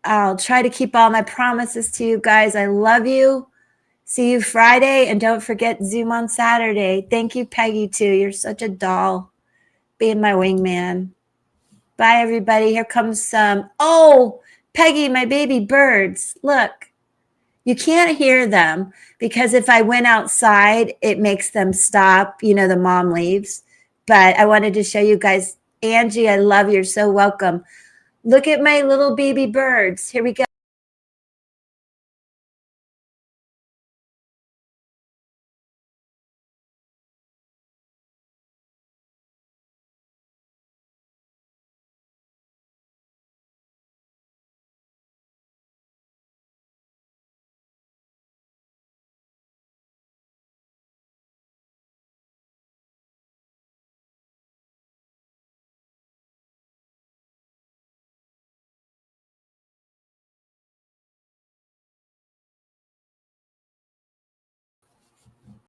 I'll try to keep all my promises to you guys. I love you. See you Friday, and don't forget Zoom on Saturday. Thank you, Peggy, too. You're such a doll, being my wingman. Bye, everybody. Here comes some. Oh, Peggy, my baby birds. Look, you can't hear them because if I went outside, it makes them stop. You know, the mom leaves. But I wanted to show you guys. Angie, I love you. You're so welcome. Look at my little baby birds. Here we go.